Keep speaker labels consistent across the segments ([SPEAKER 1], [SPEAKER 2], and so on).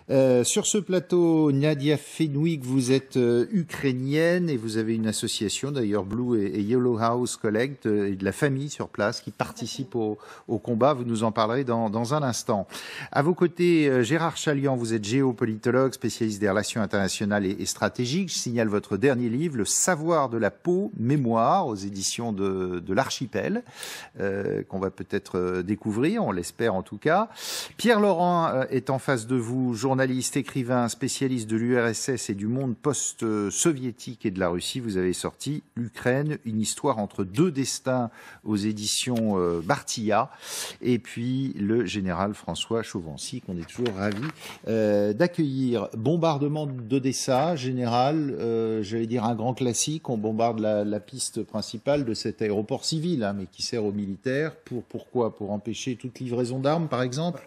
[SPEAKER 1] Sur ce plateau, Nadia Fenwick, vous êtes ukrainienne et vous avez une association, d'ailleurs Blue et Yellow House Collect, et de la famille sur place qui participe au combat. Vous nous en parlerez dans un instant. À vos côtés, Gérard Chaliand, vous êtes géopolitologue, spécialiste des relations internationales et stratégiques. Je signale votre dernier livre, Le savoir de la peau, mémoire, aux éditions de l'Archipel, qu'on va peut-être découvrir, on l'espère en tout cas. Pierre Laurent est en face de vous, journaliste, écrivain, spécialiste de l'URSS et du monde post-soviétique et de la Russie. Vous avez sorti L'Ukraine, une histoire entre deux destins aux éditions Bartilla. Et puis le général François Chauvency, qu'on est toujours ravi d'accueillir. Bombardement d'Odessa, général, j'allais dire un grand classique. On bombarde la piste principale de cet aéroport civil, hein, mais qui sert aux militaires. Pourquoi? Pour empêcher toute livraison d'armes, par exemple?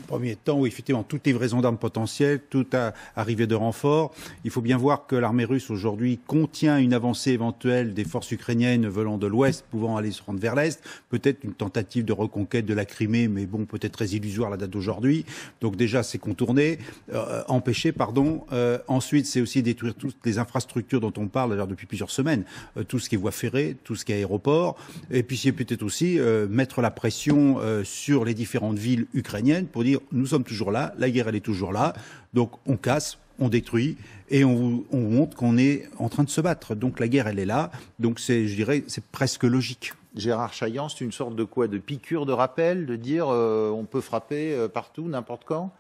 [SPEAKER 2] Premier temps, oui, effectivement, toute livraison d'armes potentielles, toute arrivée de renforts. Il faut bien voir que l'armée russe aujourd'hui contient une avancée éventuelle des forces ukrainiennes venant de l'ouest, pouvant aller se rendre vers l'est. Peut-être une tentative de reconquête de la Crimée, mais bon, peut-être très illusoire la date d'aujourd'hui. Donc déjà, c'est contourné, empêché, pardon. Ensuite, c'est aussi détruire toutes les infrastructures dont on parle d'ailleurs depuis plusieurs semaines, tout ce qui est voie ferrée, tout ce qui est aéroport. Et puis c'est peut-être aussi mettre la pression sur les différentes villes ukrainiennes pour dire nous sommes toujours là, la guerre elle est toujours là, donc on casse, on détruit et on montre qu'on est en train de se battre. Donc la guerre elle est là, donc je dirais c'est presque logique.
[SPEAKER 1] Gérard Chaliand, c'est une sorte de quoi? De piqûre de rappel, de dire on peut frapper partout, n'importe quand?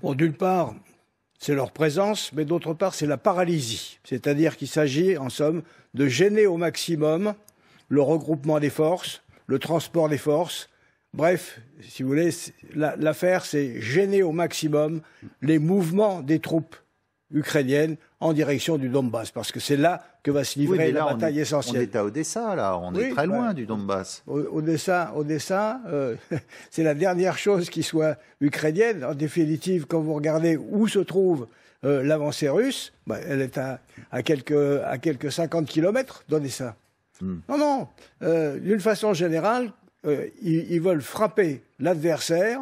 [SPEAKER 3] Bon, d'une part, c'est leur présence, mais d'autre part, c'est la paralysie. C'est-à-dire qu'il s'agit, en somme, de gêner au maximum le regroupement des forces, le transport des forces. Bref, si vous voulez, l'affaire, c'est gêner au maximum les mouvements des troupes ukrainiennes en direction du Donbass, parce que c'est là que va se livrer la bataille essentielle.
[SPEAKER 1] On est à Odessa, là, on est très loin du Donbass.
[SPEAKER 3] Odessa, c'est la dernière chose qui soit ukrainienne. En définitive, quand vous regardez où se trouve l'avancée russe, elle est à quelques 50 kilomètres d'Odessa. Non, d'une façon générale, ils veulent frapper l'adversaire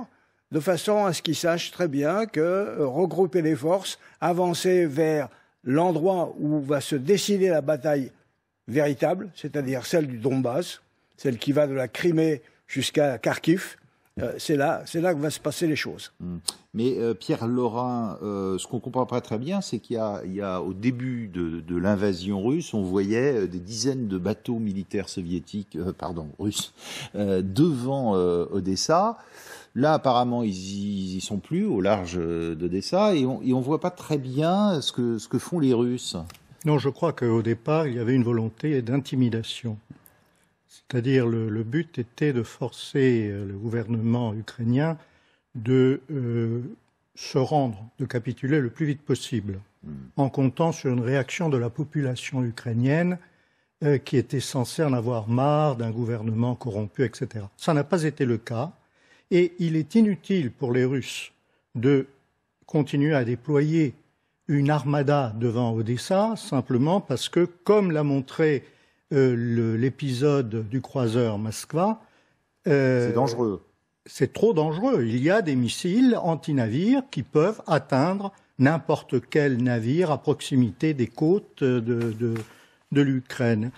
[SPEAKER 3] de façon à ce qu'ils sachent très bien que regrouper les forces, avancer vers l'endroit où va se dessiner la bataille véritable, c'est-à-dire celle du Donbass, celle qui va de la Crimée jusqu'à Kharkiv, c'est là que vont se passer les choses.
[SPEAKER 1] Mais Pierre Laurent, ce qu'on ne comprend pas très bien, c'est qu'il y a au début de l'invasion russe, on voyait des dizaines de bateaux militaires soviétiques, russes, devant Odessa. Là, apparemment, ils y sont plus au large d'Odessa et on voit pas très bien ce que font les Russes.
[SPEAKER 4] Non, je crois qu'au départ, il y avait une volonté d'intimidation. C'est-à-dire, le but était de forcer le gouvernement ukrainien de se rendre, de capituler le plus vite possible, en comptant sur une réaction de la population ukrainienne qui était censée en avoir marre d'un gouvernement corrompu, etc. Ça n'a pas été le cas. Et il est inutile pour les Russes de continuer à déployer une armada devant Odessa, simplement parce que, comme l'a montré l'épisode du croiseur Moskva,
[SPEAKER 1] c'est dangereux.
[SPEAKER 4] C'est trop dangereux. Il y a des missiles anti-navires qui peuvent atteindre n'importe quel navire à proximité des côtes de l'Ukraine.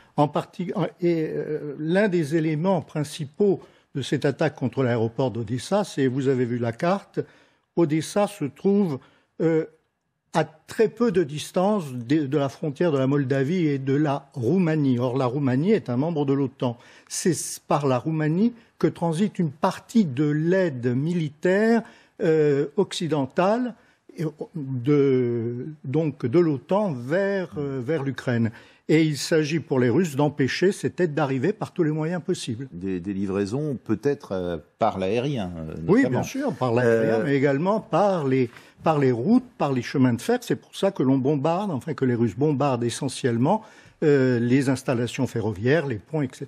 [SPEAKER 4] Et l'un des éléments principaux de cette attaque contre l'aéroport d'Odessa, c'est, vous avez vu la carte, Odessa se trouve à très peu de distance de la frontière de la Moldavie et de la Roumanie. Or, la Roumanie est un membre de l'OTAN. C'est par la Roumanie que transite une partie de l'aide militaire occidentale de l'OTAN vers l'Ukraine. Et il s'agit pour les Russes d'empêcher cette aide d'arriver par tous les moyens possibles.
[SPEAKER 1] Des livraisons peut-être par l'aérien, notamment.
[SPEAKER 4] Oui, bien sûr, par l'aérien, mais également par les routes, par les chemins de fer. C'est pour ça que l'on bombarde, enfin que les Russes bombardent essentiellement les installations ferroviaires, les ponts, etc.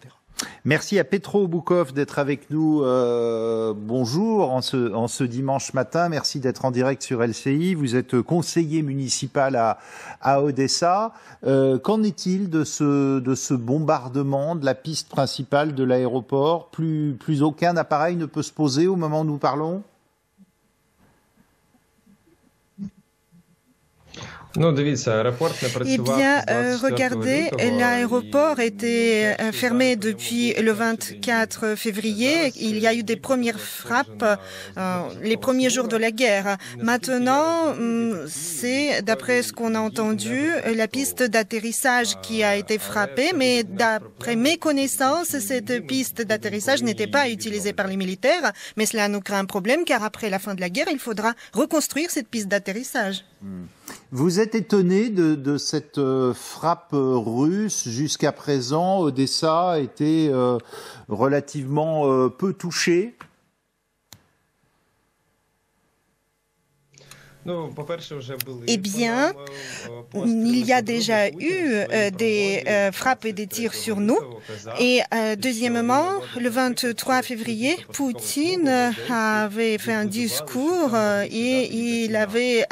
[SPEAKER 1] Merci à Petro Boukov d'être avec nous. Bonjour en ce dimanche matin. Merci d'être en direct sur LCI. Vous êtes conseiller municipal à Odessa. Qu'en est-il de ce bombardement de la piste principale de l'aéroport? Plus aucun appareil ne peut se poser au moment où nous parlons?
[SPEAKER 5] Eh bien, regardez, l'aéroport était fermé depuis le 24 février. Il y a eu des premières frappes les premiers jours de la guerre. Maintenant, c'est, d'après ce qu'on a entendu, la piste d'atterrissage qui a été frappée, mais d'après mes connaissances, cette piste d'atterrissage n'était pas utilisée par les militaires, mais cela nous crée un problème car après la fin de la guerre, il faudra reconstruire cette piste d'atterrissage.
[SPEAKER 1] Vous êtes étonné de cette frappe russe jusqu'à présent? Odessa a été relativement peu touchée.
[SPEAKER 5] Eh bien, il y a déjà eu des frappes et des tirs sur nous. Et deuxièmement, le 23 février, Poutine avait fait un discours et il avait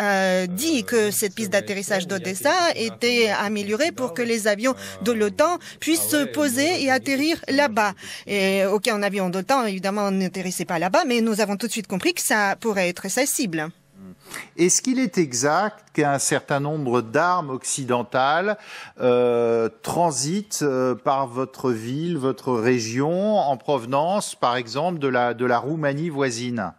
[SPEAKER 5] dit que cette piste d'atterrissage d'Odessa était améliorée pour que les avions de l'OTAN puissent se poser et atterrir là-bas. Et aucun avion d'OTAN, évidemment, n'atterrissait pas là-bas, mais nous avons tout de suite compris que ça pourrait être sa cible.
[SPEAKER 1] Est-ce qu'il est exact qu'un certain nombre d'armes occidentales transitent par votre ville, votre région, en provenance, par exemple, de la Roumanie voisine?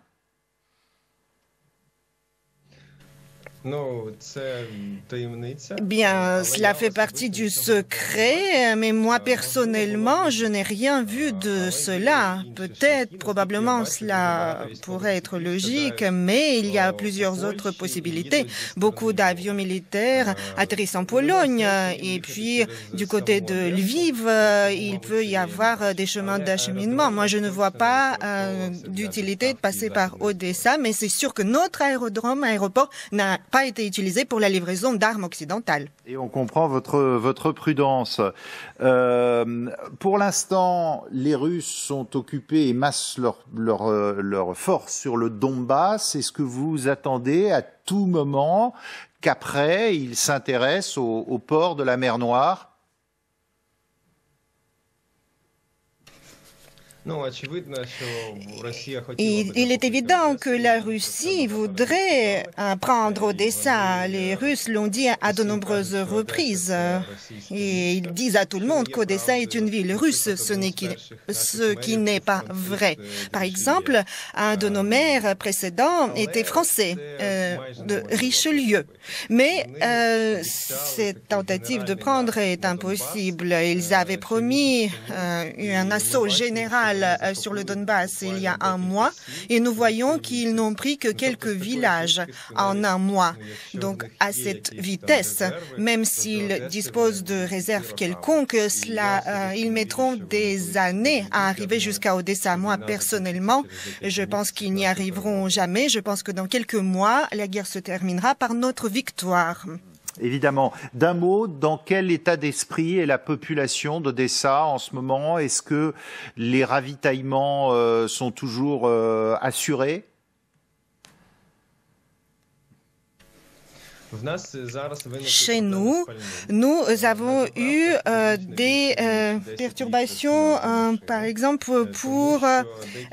[SPEAKER 5] Bien, cela fait partie du secret, mais moi personnellement, je n'ai rien vu de cela. Peut-être, probablement, cela pourrait être logique, mais il y a plusieurs autres possibilités. Beaucoup d'avions militaires atterrissent en Pologne, et puis du côté de Lviv, il peut y avoir des chemins d'acheminement. Moi, je ne vois pas d'utilité de passer par Odessa, mais c'est sûr que notre aéroport n'a pas été utilisé pour la livraison d'armes occidentales.
[SPEAKER 1] Et on comprend votre prudence. Pour l'instant, les Russes sont occupés et massent leur force sur le Donbass. Est-ce que vous attendez à tout moment qu'après, ils s'intéressent au port de la mer Noire ?
[SPEAKER 5] Il est évident que la Russie voudrait prendre Odessa. Les Russes l'ont dit à de nombreuses reprises. Et ils disent à tout le monde qu'Odessa est une ville russe, ce qui n'est pas vrai. Par exemple, un de nos maires précédents était français, de Richelieu. Mais cette tentative de prendre est impossible. Ils avaient promis un assaut général sur le Donbass il y a un mois et nous voyons qu'ils n'ont pris que quelques villages en un mois. Donc à cette vitesse, même s'ils disposent de réserves quelconques, ils mettront des années à arriver jusqu'à Odessa. Moi personnellement, je pense qu'ils n'y arriveront jamais. Je pense que dans quelques mois, la guerre se terminera par notre victoire.
[SPEAKER 1] Évidemment. D'un mot, dans quel état d'esprit est la population d'Odessa en ce moment? Est-ce que les ravitaillements sont toujours assurés?
[SPEAKER 5] Chez nous, nous avons eu des perturbations, par exemple pour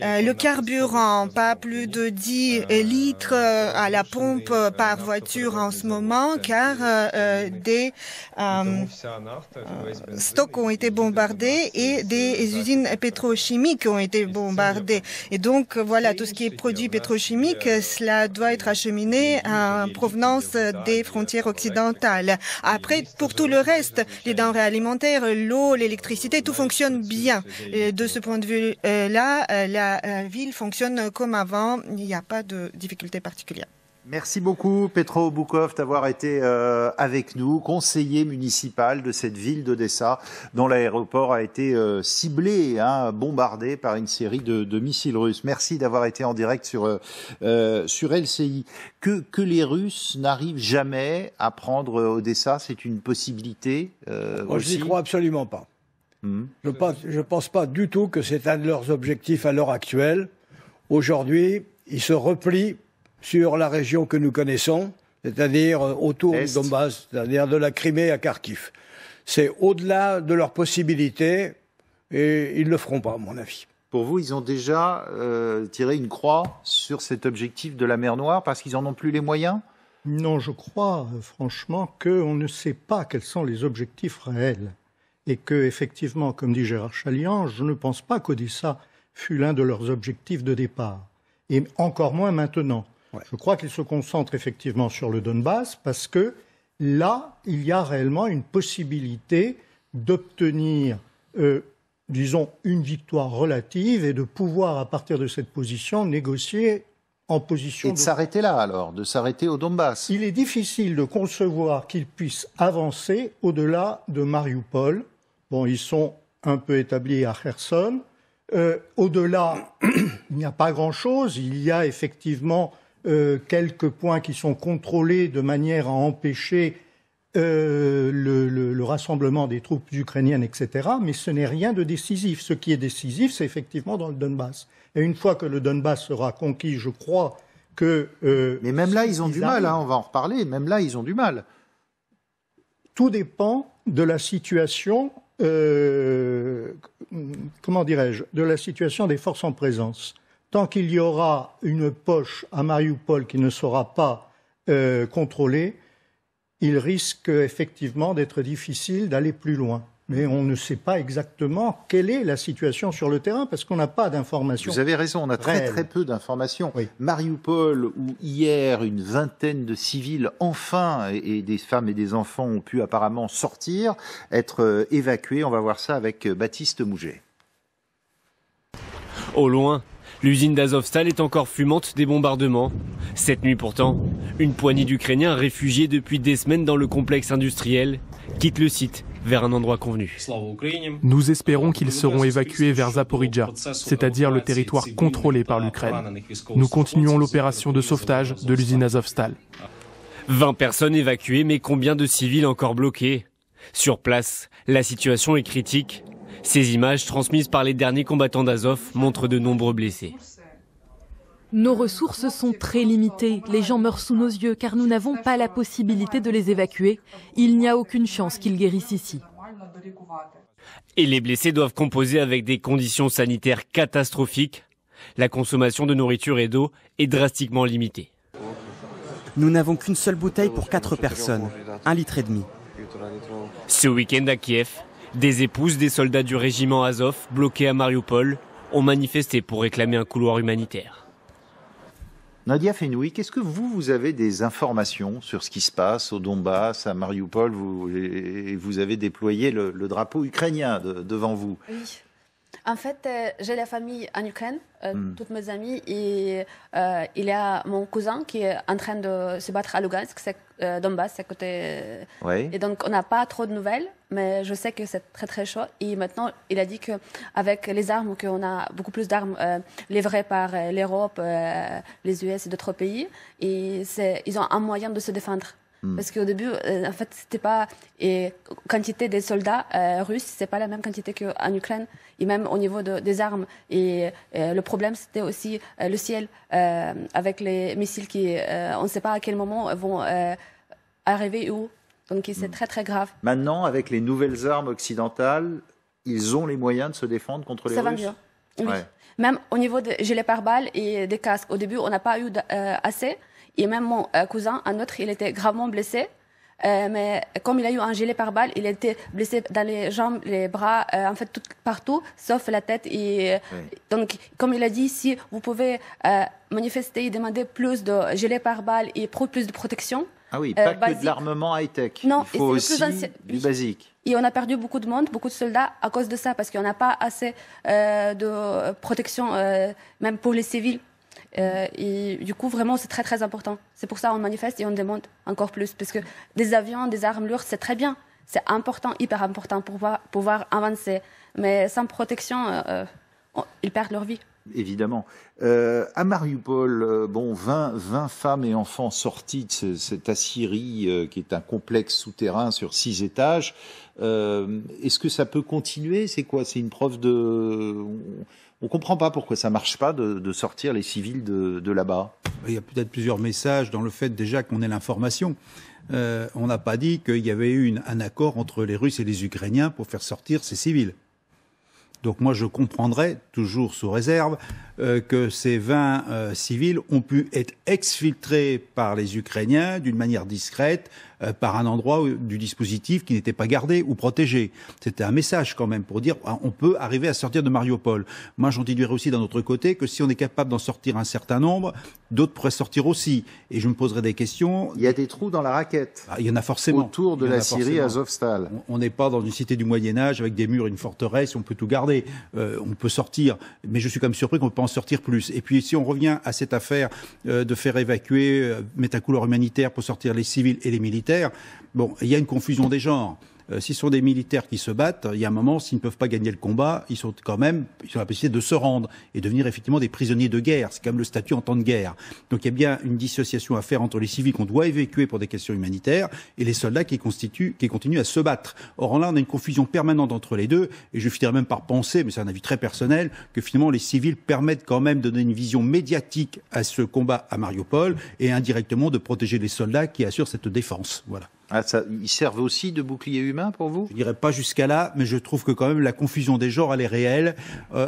[SPEAKER 5] le carburant, pas plus de 10 litres à la pompe par voiture en ce moment, car des stocks ont été bombardés et des usines pétrochimiques ont été bombardées. Et donc, voilà, tout ce qui est produit pétrochimique, cela doit être acheminé en provenance des frontières occidentales. Après, pour tout le reste, les denrées alimentaires, l'eau, l'électricité, tout fonctionne bien. Et de ce point de vue-là, la ville fonctionne comme avant. Il n'y a pas de difficultés particulières.
[SPEAKER 1] Merci beaucoup, Petro Boukov, d'avoir été avec nous, conseiller municipal de cette ville d'Odessa, dont l'aéroport a été ciblé, bombardé par une série de missiles russes. Merci d'avoir été en direct sur LCI. Que les Russes n'arrivent jamais à prendre Odessa, c'est une possibilité
[SPEAKER 3] Moi, je n'y crois absolument pas. Je pense pas du tout que c'est un de leurs objectifs à l'heure actuelle. Aujourd'hui, ils se replient sur la région que nous connaissons, c'est-à-dire autour du Donbass, c'est-à-dire de la Crimée à Kharkiv. C'est au-delà de leurs possibilités et ils ne le feront pas, à mon avis.
[SPEAKER 1] Pour vous, ils ont déjà tiré une croix sur cet objectif de la mer Noire parce qu'ils n'en ont plus les moyens ?
[SPEAKER 4] Non, je crois franchement qu'on ne sait pas quels sont les objectifs réels. Et que, effectivement, comme dit Gérard Chaliand, je ne pense pas qu'Odessa fut l'un de leurs objectifs de départ. Et encore moins maintenant. Ouais. Je crois qu'ils se concentrent effectivement sur le Donbass parce que là, il y a réellement une possibilité d'obtenir, disons, une victoire relative et de pouvoir, à partir de cette position, négocier en position...
[SPEAKER 1] Et de s'arrêter là, alors, de s'arrêter au Donbass.
[SPEAKER 4] Il est difficile de concevoir qu'ils puissent avancer au-delà de Mariupol. Bon, ils sont un peu établis à Kherson. Au-delà, il n'y a pas grand-chose. Il y a effectivement quelques points qui sont contrôlés de manière à empêcher le rassemblement des troupes ukrainiennes, etc. Mais ce n'est rien de décisif. Ce qui est décisif, c'est effectivement dans le Donbass. Et une fois que le Donbass sera conquis, je crois que...
[SPEAKER 1] Mais même là, ils ont du mal, hein, on va en reparler. Même là, ils ont du mal.
[SPEAKER 4] Tout dépend de la situation... comment dirais-je, de la situation des forces en présence. Tant qu'il y aura une poche à Mariupol qui ne sera pas contrôlée, il risque effectivement d'être difficile d'aller plus loin. Mais on ne sait pas exactement quelle est la situation sur le terrain parce qu'on n'a pas d'informations.
[SPEAKER 1] Vous avez raison, on a très peu d'informations. Oui. Mariupol, où hier une vingtaine de civils, enfin, et des femmes et des enfants ont pu apparemment sortir, être évacués. On va voir ça avec Baptiste Mouget.
[SPEAKER 6] Au loin, l'usine d'Azovstal est encore fumante des bombardements. Cette nuit pourtant, une poignée d'Ukrainiens réfugiés depuis des semaines dans le complexe industriel quitte le site vers un endroit convenu.
[SPEAKER 7] Nous espérons qu'ils seront évacués vers Zaporijjia, c'est-à-dire le territoire contrôlé par l'Ukraine. Nous continuons l'opération de sauvetage de l'usine Azovstal.
[SPEAKER 6] 20 personnes évacuées, mais combien de civils encore bloqués? Sur place, la situation est critique. Ces images transmises par les derniers combattants d'Azov montrent de nombreux blessés.
[SPEAKER 8] Nos ressources sont très limitées. Les gens meurent sous nos yeux car nous n'avons pas la possibilité de les évacuer. Il n'y a aucune chance qu'ils guérissent ici.
[SPEAKER 6] Et les blessés doivent composer avec des conditions sanitaires catastrophiques. La consommation de nourriture et d'eau est drastiquement limitée.
[SPEAKER 9] Nous n'avons qu'une seule bouteille pour 4 personnes, 1,5 litre.
[SPEAKER 6] Ce week-end à Kiev, des épouses des soldats du régiment Azov bloqués à Mariupol ont manifesté pour réclamer un couloir humanitaire.
[SPEAKER 1] Nadia Fenwick, est-ce que vous avez des informations sur ce qui se passe au Donbass, à Mariupol? Vous avez déployé le drapeau ukrainien devant vous.
[SPEAKER 10] Oui. En fait, j'ai la famille en Ukraine, toutes mes amies, et il y a mon cousin qui est en train de se battre à Lugansk, c'est Donbass, c'est à côté.
[SPEAKER 1] Oui.
[SPEAKER 10] Et donc, on n'a pas trop de nouvelles, mais je sais que c'est très très chaud. Et maintenant, il a dit qu'avec les armes, qu'on a beaucoup plus d'armes livrées par l'Europe, les US et d'autres pays, et ils ont un moyen de se défendre. Parce qu'au début, en fait, c'était pas quantité des soldats russes, c'est pas la même quantité qu'en Ukraine, et même au niveau des armes. Et le problème, c'était aussi le ciel, avec les missiles qui, on ne sait pas à quel moment vont arriver où. Donc c'est très très grave.
[SPEAKER 1] Maintenant, avec les nouvelles armes occidentales, ils ont les moyens de se défendre contre les Russes.
[SPEAKER 10] Ça va mieux. Oui. Ouais. Même au niveau des gilets pare-balles et des casques. Au début, on n'a pas eu assez. Et même mon cousin, un autre, il était gravement blessé. Mais comme il a eu un gilet pare-balles, il était blessé dans les jambes, les bras, en fait tout, partout, sauf la tête. Et donc, comme il a dit, si vous pouvez manifester et demander plus de gilets pare-balles et plus de protection.
[SPEAKER 1] Ah oui, pas que de l'armement high-tech.
[SPEAKER 10] Non,
[SPEAKER 1] il faut aussi du basique.
[SPEAKER 10] Et on a perdu beaucoup de monde, beaucoup de soldats à cause de ça, parce qu'on n'a pas assez de protection, même pour les civils. Et du coup, vraiment, c'est très très important. C'est pour ça qu'on manifeste et on demande encore plus. Parce que des avions, des armes lourdes, c'est très bien. C'est important, hyper important pour pouvoir avancer. Mais sans protection, ils perdent leur vie.
[SPEAKER 1] Évidemment. À Mariupol, 20 femmes et enfants sortis de cette Assyrie, qui est un complexe souterrain sur 6 étages. Est-ce que ça peut continuer? C'est quoi? C'est une preuve de... On ne comprend pas pourquoi ça ne marche pas de sortir les civils de là-bas.
[SPEAKER 2] Il y a peut-être plusieurs messages dans le fait déjà qu'on ait l'information. On n'a pas dit qu'il y avait eu un accord entre les Russes et les Ukrainiens pour faire sortir ces civils. Donc moi, je comprendrais, toujours sous réserve, que ces 20 civils ont pu être exfiltrés par les Ukrainiens d'une manière discrète par un endroit du dispositif qui n'était pas gardé ou protégé. C'était un message quand même pour dire on peut arriver à sortir de Mariupol. Moi, j'en déduirais aussi d'un autre côté que si on est capable d'en sortir un certain nombre, d'autres pourraient sortir aussi. Et je me poserais des questions.
[SPEAKER 1] Il y a des trous dans la raquette.
[SPEAKER 2] Il y en a forcément.
[SPEAKER 1] Autour de la Syrie, Azovstal.
[SPEAKER 2] On n'est pas dans une cité du Moyen-Âge avec des murs et une forteresse, on peut tout garder. On peut sortir, mais je suis quand même surpris qu'on ne peut pas en sortir plus. Et puis si on revient à cette affaire de faire évacuer, mettre un couloir humanitaire pour sortir les civils et les militaires, bon, il y a une confusion des genres. Si ce sont des militaires qui se battent, il y a un moment, s'ils ne peuvent pas gagner le combat, ils ont la possibilité de se rendre et devenir effectivement des prisonniers de guerre. C'est quand même le statut en temps de guerre. Donc il y a bien une dissociation à faire entre les civils qu'on doit évacuer pour des questions humanitaires et les soldats qui continuent à se battre. Or là, on a une confusion permanente entre les deux et je finirais même par penser, mais c'est un avis très personnel, que finalement les civils permettent quand même de donner une vision médiatique à ce combat à Mariupol et indirectement de protéger les soldats qui assurent cette défense. Voilà.
[SPEAKER 1] Ah, ils servent aussi de bouclier humain pour vous ?
[SPEAKER 2] Je dirais pas jusqu'à là, mais je trouve que quand même la confusion des genres, elle est réelle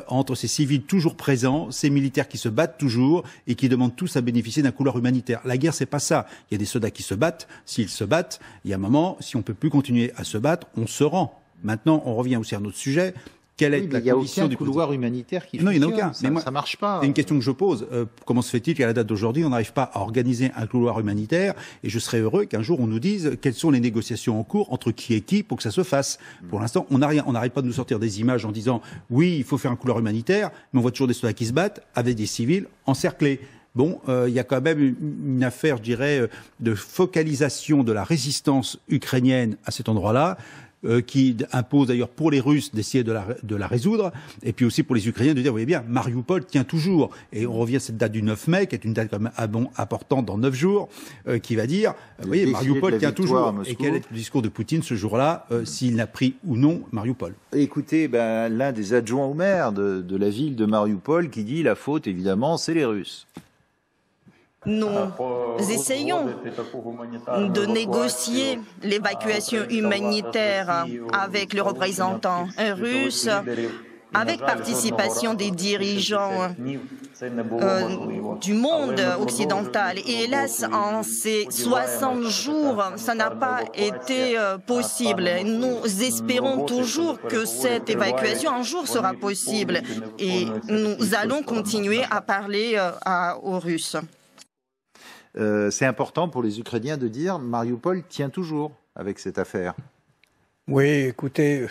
[SPEAKER 2] entre ces civils toujours présents, ces militaires qui se battent toujours et qui demandent tous à bénéficier d'un couloir humanitaire. La guerre, c'est pas ça. Il y a des soldats qui se battent. S'ils se battent, il y a un moment, si on peut plus continuer à se battre, on se rend. Maintenant, on revient aussi à un autre sujet. Quelle est la condition du
[SPEAKER 1] couloir humanitaire qui
[SPEAKER 2] fonctionne ? Non, il n'y en a aucun.
[SPEAKER 1] Ça ne marche pas.
[SPEAKER 2] C'est une question que je pose. Comment se fait-il qu'à la date d'aujourd'hui, on n'arrive pas à organiser un couloir humanitaire ? Et je serais heureux qu'un jour on nous dise quelles sont les négociations en cours entre qui et qui pour que ça se fasse. Pour l'instant, on n'a rien. On n'arrête pas de nous sortir des images en disant oui, il faut faire un couloir humanitaire, mais on voit toujours des soldats qui se battent avec des civils encerclés. Bon, il y a quand même une affaire, je dirais, de focalisation de la résistance ukrainienne à cet endroit-là. Qui impose d'ailleurs pour les Russes d'essayer de la résoudre, et puis aussi pour les Ukrainiens de dire, vous voyez bien, Mariupol tient toujours. Et on revient à cette date du 9 mai, qui est une date quand même importante dans 9 jours, qui va dire, vous voyez, Mariupol tient toujours. Et quel est le discours de Poutine ce jour-là, s'il n'a pris ou non Mariupol ?
[SPEAKER 1] Écoutez, l'un des adjoints au maire de la ville de Mariupol qui dit, la faute, évidemment, c'est les Russes.
[SPEAKER 11] Nous essayons de négocier l'évacuation humanitaire avec le représentant russe, avec participation des dirigeants du monde occidental. Et hélas, en ces 60 jours, ça n'a pas été possible. Nous espérons toujours que cette évacuation un jour sera possible. Et nous allons continuer à parler aux Russes.
[SPEAKER 1] C'est important pour les Ukrainiens de dire Mariupol tient toujours avec cette affaire.
[SPEAKER 3] Oui, écoutez,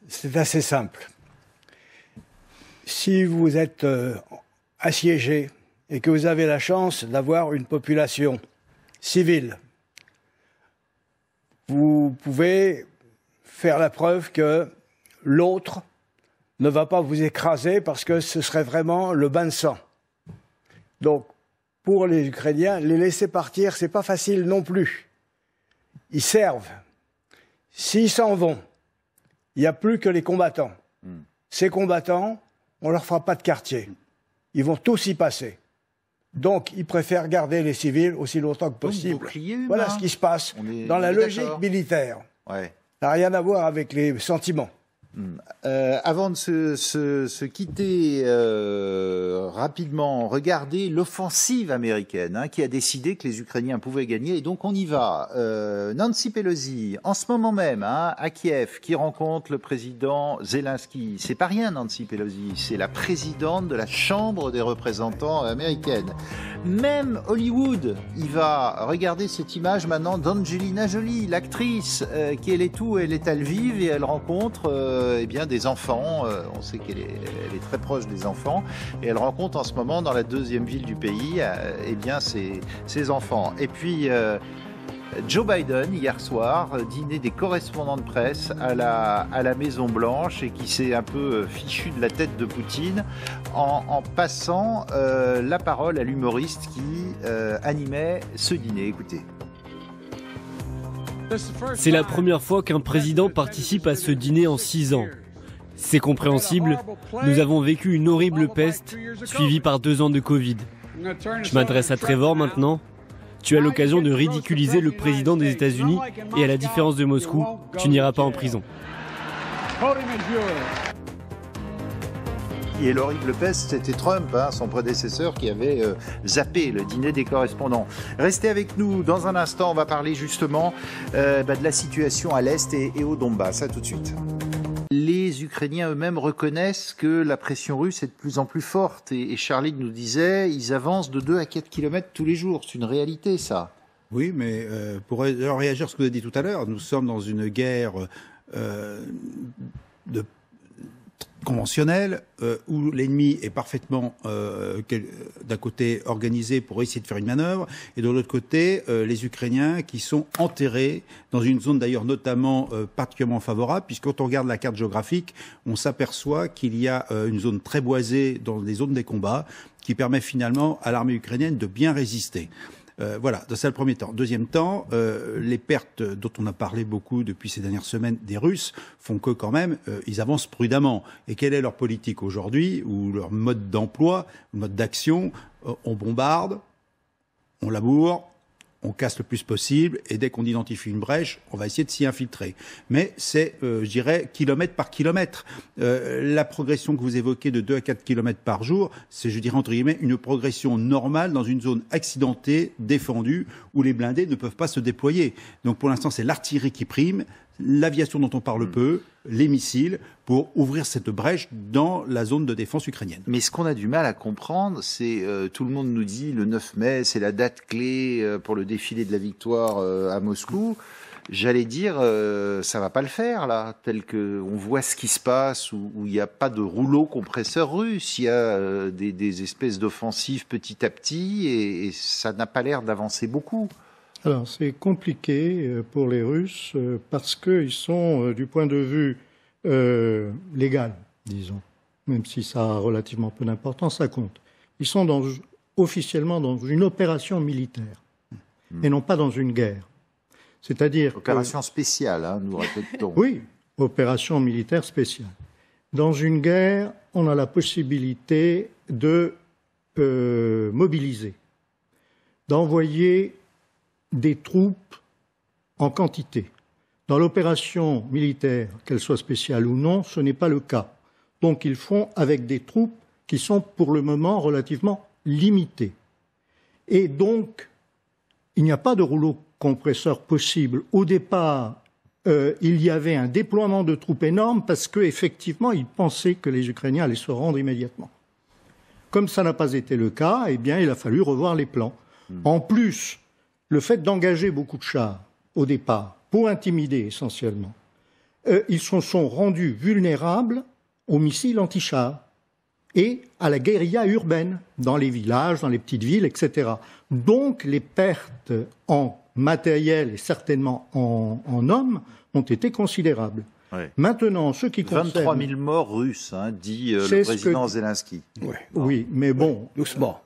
[SPEAKER 3] c'est assez simple. Si vous êtes assiégé et que vous avez la chance d'avoir une population civile, vous pouvez faire la preuve que l'autre ne va pas vous écraser parce que ce serait vraiment le bain de sang. Donc, pour les Ukrainiens, les laisser partir, c'est pas facile non plus. Ils servent. S'ils s'en vont, il n'y a plus que les combattants. Ces combattants, on leur fera pas de quartier. Ils vont tous y passer. Donc, ils préfèrent garder les civils aussi longtemps que possible. Voilà ce qui se passe dans la logique militaire.
[SPEAKER 1] Ouais.
[SPEAKER 3] Ça n'a rien à voir avec les sentiments.
[SPEAKER 1] Avant de se quitter rapidement, regardez l'offensive américaine qui a décidé que les Ukrainiens pouvaient gagner, et donc on y va. Nancy Pelosi, en ce moment même, à Kiev, qui rencontre le président Zelensky. C'est pas rien, Nancy Pelosi, c'est la présidente de la Chambre des représentants américaine. Même Hollywood, il va regarder cette image maintenant d'Angelina Jolie, l'actrice, qui elle est où ? Elle est à Lviv et elle rencontre des enfants. On sait qu'elle est très proche des enfants et elle rencontre en ce moment dans la deuxième ville du pays ses enfants. Et puis Joe Biden, hier soir, dîner des correspondants de presse à la Maison Blanche et qui s'est un peu fichu de la tête de Poutine en passant la parole à l'humoriste qui animait ce dîner. Écoutez.
[SPEAKER 6] C'est la première fois qu'un président participe à ce dîner en 6 ans. C'est compréhensible, nous avons vécu une horrible peste, suivie par 2 ans de Covid. Je m'adresse à Trevor maintenant. Tu as l'occasion de ridiculiser le président des États-Unis et à la différence de Moscou, tu n'iras pas en prison.
[SPEAKER 1] Et l'horrible peste, c'était Trump, hein, son prédécesseur, qui avait zappé le dîner des correspondants. Restez avec nous. Dans un instant, on va parler justement de la situation à l'Est et au Donbass. À tout de suite. Les Ukrainiens eux-mêmes reconnaissent que la pression russe est de plus en plus forte. Et Charlie nous disait, ils avancent de 2 à 4 kilomètres tous les jours. C'est une réalité, ça.
[SPEAKER 2] Oui, mais pour réagir à ce que vous avez dit tout à l'heure, nous sommes dans une guerre conventionnelle où l'ennemi est parfaitement d'un côté organisé pour essayer de faire une manœuvre et de l'autre côté les Ukrainiens qui sont enterrés dans une zone d'ailleurs notamment particulièrement favorable, puisque quand on regarde la carte géographique, on s'aperçoit qu'il y a une zone très boisée dans les zones des combats qui permet finalement à l'armée ukrainienne de bien résister. Voilà, c'est le premier temps. Deuxième temps, les pertes dont on a parlé beaucoup depuis ces dernières semaines des Russes font que quand même, ils avancent prudemment. Et quelle est leur politique aujourd'hui, ou leur mode d'emploi, mode d'action? On bombarde, on laboure, on casse le plus possible, et dès qu'on identifie une brèche, on va essayer de s'y infiltrer. Mais c'est, je dirais, kilomètre par kilomètre. La progression que vous évoquez de 2 à 4 kilomètres par jour, c'est, je dirais, entre guillemets, une progression normale dans une zone accidentée, défendue, où les blindés ne peuvent pas se déployer. Donc pour l'instant, c'est l'artillerie qui prime, l'aviation dont on parle peu, les missiles, pour ouvrir cette brèche dans la zone de défense ukrainienne.
[SPEAKER 1] Mais ce qu'on a du mal à comprendre, c'est tout le monde nous dit le 9 mai, c'est la date clé pour le défilé de la victoire à Moscou. J'allais dire, ça va pas le faire là, tel que on voit ce qui se passe, où il n'y a pas de rouleau compresseur russe, il y a des espèces d'offensives petit à petit, et ça n'a pas l'air d'avancer beaucoup.
[SPEAKER 4] Alors, c'est compliqué pour les Russes parce qu'ils sont, du point de vue légal, disons, même si ça a relativement peu d'importance, ça compte. Ils sont officiellement dans une opération militaire et non pas dans une guerre. C'est-à-dire
[SPEAKER 1] opération spéciale, hein, nous répétons.
[SPEAKER 4] Oui, opération militaire spéciale. Dans une guerre, on a la possibilité de mobiliser, d'envoyer des troupes en quantité. Dans l'opération militaire, qu'elle soit spéciale ou non, ce n'est pas le cas. Donc ils font avec des troupes qui sont pour le moment relativement limitées. Et donc, il n'y a pas de rouleau compresseur possible. Au départ, il y avait un déploiement de troupes énorme parce qu'effectivement, ils pensaient que les Ukrainiens allaient se rendre immédiatement. Comme ça n'a pas été le cas, eh bien, il a fallu revoir les plans. En plus, le fait d'engager beaucoup de chars au départ, pour intimider essentiellement, ils se sont rendus vulnérables aux missiles anti-chars et à la guérilla urbaine, dans les villages, dans les petites villes, etc. Donc les pertes en matériel et certainement en hommes ont été considérables. Ouais. Maintenant, ce qui concerne...
[SPEAKER 1] 23 000 morts russes, hein, dit le président Zelensky.
[SPEAKER 4] Ouais. Oui, mais bon, doucement.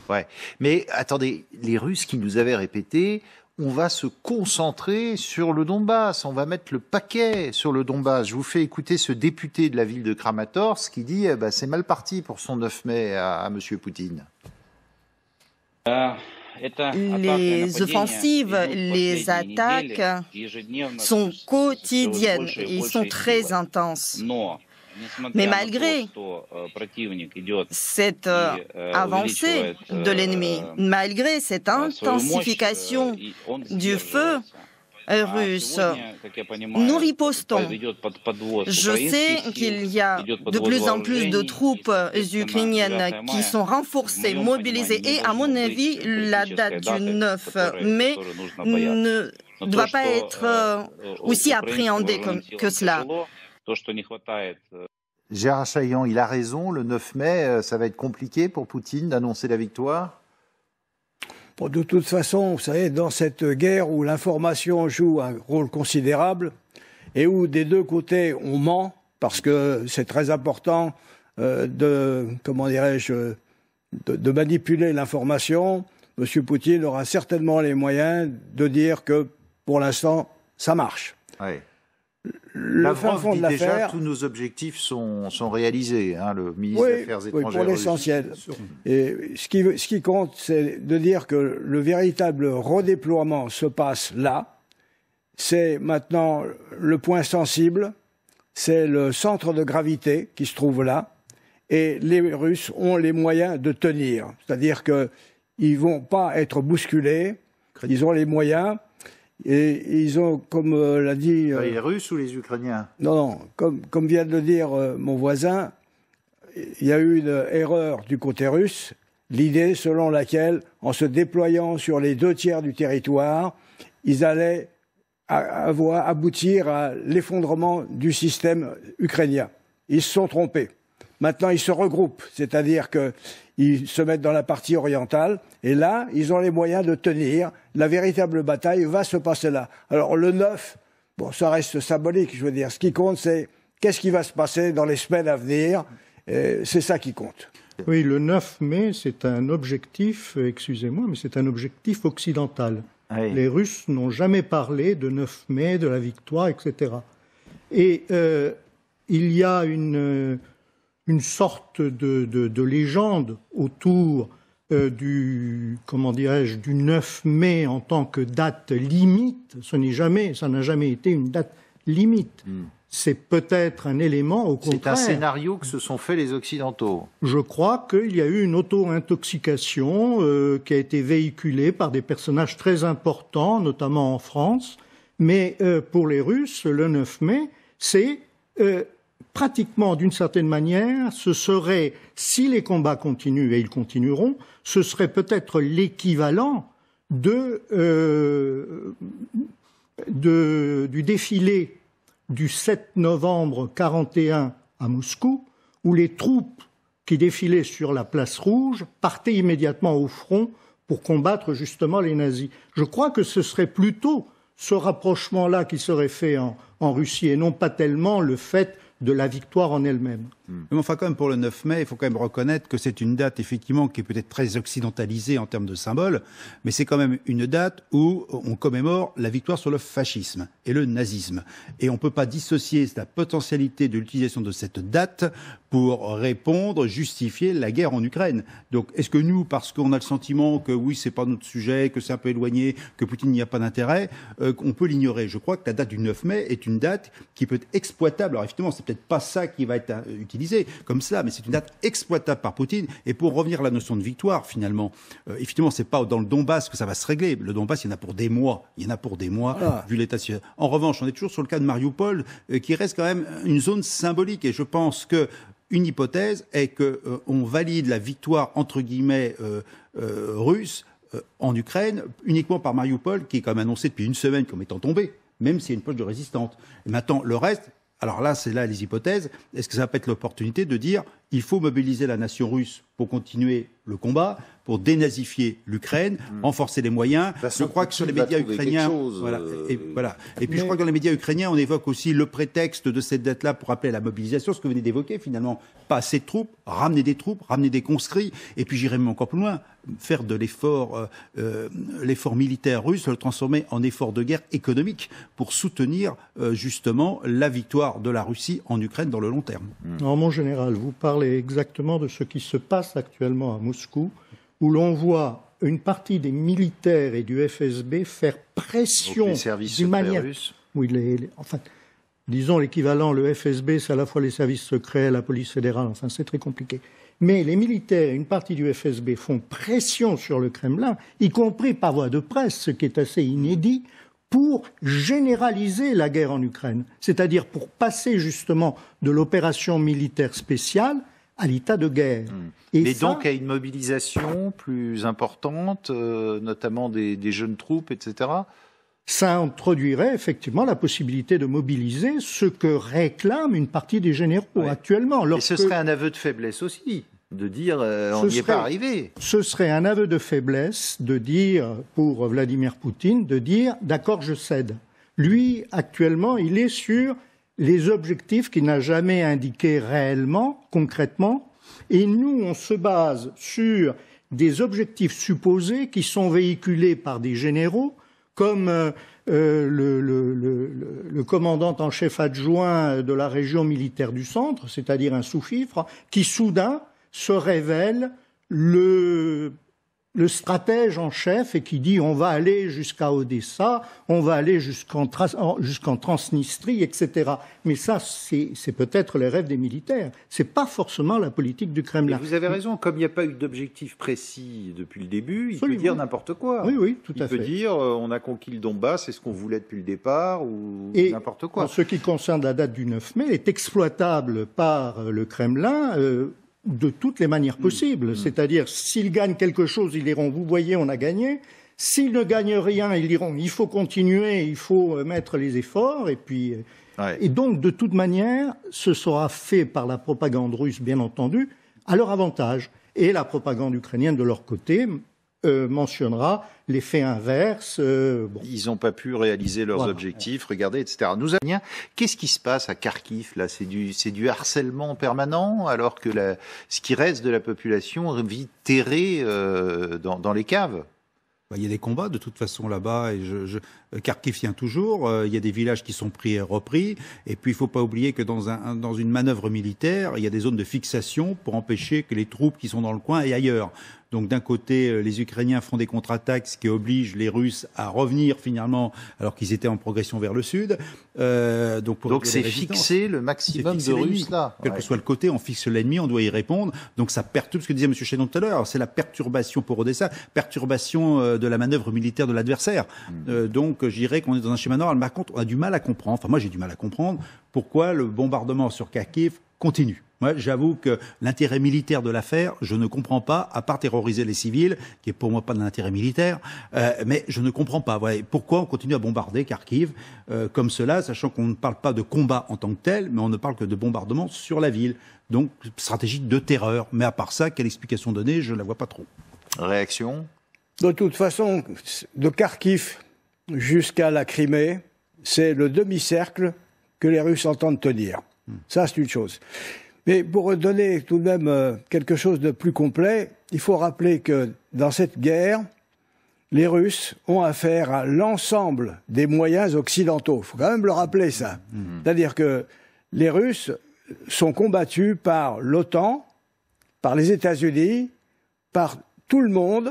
[SPEAKER 1] Ouais. Mais attendez, les Russes qui nous avaient répété, on va se concentrer sur le Donbass, on va mettre le paquet sur le Donbass. Je vous fais écouter ce député de la ville de Kramatorsk qui dit c'est mal parti pour son 9 mai à M. Poutine.
[SPEAKER 11] Les offensives, les attaques sont quotidiennes et sont très intenses. Mais malgré cette avancée de l'ennemi, malgré cette intensification du feu russe, nous ripostons. Je sais qu'il y a de plus en plus de troupes ukrainiennes qui sont renforcées, mobilisées, et à mon avis, la date du 9 mai ne doit pas être aussi appréhendée que cela.
[SPEAKER 1] Gérard Chaillan, il a raison, le 9 mai, ça va être compliqué pour Poutine d'annoncer la victoire?
[SPEAKER 3] Bon, de toute façon, vous savez, dans cette guerre où l'information joue un rôle considérable et où des deux côtés on ment, parce que c'est très important de manipuler l'information, M. Poutine aura certainement les moyens de dire que pour l'instant, ça marche.
[SPEAKER 1] Oui. Le fin fond de l'affaire, déjà, tous nos objectifs sont réalisés. Hein, le ministre des Affaires étrangères.
[SPEAKER 3] Oui, pour l'essentiel. Et ce qui compte, c'est de dire que le véritable redéploiement se passe là. C'est maintenant le point sensible c'est le centre de gravité qui se trouve là, et les Russes ont les moyens de tenir. C'est-à-dire qu'ils ne vont pas être bousculés, ils ont les moyens, et ils ont, comme l'a dit...
[SPEAKER 1] les Russes ou les Ukrainiens?
[SPEAKER 3] Non, comme vient de le dire mon voisin, il y a eu une erreur du côté russe, l'idée selon laquelle, en se déployant sur les 2/3 du territoire, ils allaient aboutir à l'effondrement du système ukrainien. Ils se sont trompés. Maintenant, ils se regroupent, c'est-à-dire qu'ils se mettent dans la partie orientale, et là, ils ont les moyens de tenir. La véritable bataille va se passer là. Alors, le 9, bon, ça reste symbolique, je veux dire. Ce qui compte, c'est qu'est-ce qui va se passer dans les semaines à venir. C'est ça qui compte.
[SPEAKER 4] Oui, le 9 mai, c'est un objectif, excusez-moi, mais c'est un objectif occidental. Oui. Les Russes n'ont jamais parlé de 9 mai, de la victoire, etc. Et il y a une sorte de légende autour du 9 mai en tant que date limite. Ça n'a jamais été une date limite. C'est peut-être un élément au contraire.
[SPEAKER 1] C'est un scénario que se sont fait les Occidentaux.
[SPEAKER 4] Je crois qu'il y a eu une auto-intoxication qui a été véhiculée par des personnages très importants, notamment en France. Mais pour les Russes, le 9 mai, c'est pratiquement, d'une certaine manière, ce serait, si les combats continuent, et ils continueront, ce serait peut-être l'équivalent du défilé du 7 novembre 1941 à Moscou, où les troupes qui défilaient sur la place rouge partaient immédiatement au front pour combattre justement les nazis. Je crois que ce serait plutôt ce rapprochement-là qui serait fait en Russie, et non pas tellement le fait de la victoire en elle-même.
[SPEAKER 2] Mais enfin, quand même, pour le 9 mai, il faut quand même reconnaître que c'est une date, effectivement, qui est peut-être très occidentalisée en termes de symbole, mais c'est quand même une date où on commémore la victoire sur le fascisme et le nazisme. Et on ne peut pas dissocier la potentialité de l'utilisation de cette date pour répondre, justifier la guerre en Ukraine. Donc, est-ce que nous, parce qu'on a le sentiment que oui, c'est pas notre sujet, que c'est un peu éloigné, que Poutine n'y a pas d'intérêt, on peut l'ignorer? Je crois que la date du 9 mai est une date qui peut être exploitable. Alors, effectivement, c'est peut-être pas ça qui va être utilisé comme ça, mais c'est une date exploitable par Poutine. Et pour revenir à la notion de victoire, finalement, effectivement, c'est pas dans le Donbass que ça va se régler. Le Donbass, il y en a pour des mois. Vu l'état civil. En revanche, on est toujours sur le cas de Mariupol, qui reste quand même une zone symbolique. Et je pense que une hypothèse est qu'on valide la victoire, entre guillemets, russe en Ukraine uniquement par Mariupol, qui est quand même annoncé depuis une semaine comme étant tombé, même s'il y a une poche de résistante. Et maintenant, le reste, alors là, c'est là les hypothèses. Est-ce que ça va pas être l'opportunité de dire il faut mobiliser la nation russe pour continuer le combat, pour dénazifier l'Ukraine, renforcer les moyens. Je crois que sur les médias ukrainiens, Et puis je crois que dans les médias ukrainiens, on évoque aussi le prétexte de cette date-là pour appeler à la mobilisation, ce que vous venez d'évoquer finalement. Pas assez de troupes, ramener des conscrits, et puis j'irai même encore plus loin, faire de l'effort militaire russe, le transformer en effort de guerre économique pour soutenir justement la victoire de la Russie en Ukraine dans le long terme.
[SPEAKER 4] Alors, mon général, vous parlez exactement de ce qui se passe actuellement à Moscou, où l'on voit une partie des militaires et du FSB faire pression d'une manière... Oui, enfin, disons l'équivalent, le FSB, c'est à la fois les services secrets, la police fédérale, enfin c'est très compliqué. Mais les militaires et une partie du FSB font pression sur le Kremlin, y compris par voie de presse, ce qui est assez inédit, pour généraliser la guerre en Ukraine, c'est-à-dire pour passer justement de l'opération militaire spéciale à l'état de guerre.
[SPEAKER 1] Et donc à une mobilisation plus importante, notamment des jeunes troupes, etc.
[SPEAKER 4] Ça introduirait effectivement la possibilité de mobiliser ce que réclame une partie des généraux actuellement.
[SPEAKER 1] Et ce serait un aveu de faiblesse aussi, de dire on n'y est pas arrivé.
[SPEAKER 4] Ce serait un aveu de faiblesse de dire, pour Vladimir Poutine, de dire d'accord, je cède. Lui, actuellement, il est sur les objectifs qu'il n'a jamais indiqués réellement, concrètement, et nous, on se base sur des objectifs supposés qui sont véhiculés par des généraux, comme le commandant en chef adjoint de la région militaire du centre, c'est-à-dire un sous-fifre, qui soudain se révèle le le stratège en chef et qui dit on va aller jusqu'à Odessa, on va aller jusqu'en Transnistrie, etc. Mais ça, c'est peut-être les rêves des militaires. C'est pas forcément la politique du Kremlin.
[SPEAKER 1] Mais vous avez raison, comme il n'y a pas eu d'objectif précis depuis le début, il peut dire n'importe quoi.
[SPEAKER 4] Oui, tout à fait.
[SPEAKER 1] Il peut dire on a conquis le Donbass, c'est ce qu'on voulait depuis le départ, ou n'importe quoi.
[SPEAKER 4] En ce qui concerne la date du 9 mai, elle est exploitable par le Kremlin de toutes les manières possibles. C'est-à-dire, s'ils gagnent quelque chose, ils diront, vous voyez, on a gagné. S'ils ne gagnent rien, ils diront, il faut continuer, il faut mettre les efforts. Et puis, et donc, de toute manière, ce sera fait par la propagande russe, bien entendu, à leur avantage. Et la propagande ukrainienne, de leur côté, mentionnera l'effet inverse.
[SPEAKER 1] Ils n'ont pas pu réaliser leurs objectifs, regardez, etc. Qu'est-ce qui se passe à Kharkiv là? C'est du harcèlement permanent, alors que ce qui reste de la population vit terrée dans les caves.
[SPEAKER 2] Il y a des combats de toute façon là-bas, et Kharkiv tient toujours, il y a des villages qui sont pris et repris, et puis il ne faut pas oublier que dans une manœuvre militaire, il y a des zones de fixation pour empêcher que les troupes qui sont dans le coin aillent ailleurs. Donc d'un côté, les Ukrainiens font des contre-attaques, ce qui oblige les Russes à revenir finalement, alors qu'ils étaient en progression vers le sud. Donc
[SPEAKER 1] c'est fixer le maximum de Russes là.
[SPEAKER 2] Quel que soit le côté, on fixe l'ennemi, on doit y répondre. Donc ça perturbe, ce que disait M. Chénon tout à l'heure, c'est la perturbation pour Odessa, perturbation de la manœuvre militaire de l'adversaire. Donc je dirais qu'on est dans un schéma noir. Par contre, on a du mal à comprendre, enfin moi j'ai du mal à comprendre, pourquoi le bombardement sur Kharkiv continue. Moi, j'avoue que l'intérêt militaire de l'affaire, je ne comprends pas, à part terroriser les civils, qui est pour moi pas d'un intérêt militaire, mais je ne comprends pas. Voilà, pourquoi on continue à bombarder Kharkiv comme cela, sachant qu'on ne parle pas de combat en tant que tel, mais on ne parle que de bombardement sur la ville. Donc, stratégie de terreur. Mais à part ça, quelle explication donner, je ne la vois pas trop.
[SPEAKER 1] Réaction?
[SPEAKER 3] De toute façon, de Kharkiv jusqu'à la Crimée, c'est le demi-cercle que les Russes entendent tenir. Ça, c'est une chose. Mais pour donner tout de même quelque chose de plus complet, il faut rappeler que dans cette guerre, les Russes ont affaire à l'ensemble des moyens occidentaux. Il faut quand même le rappeler, ça. C'est-à-dire que les Russes sont combattus par l'OTAN, par les États-Unis, par tout le monde,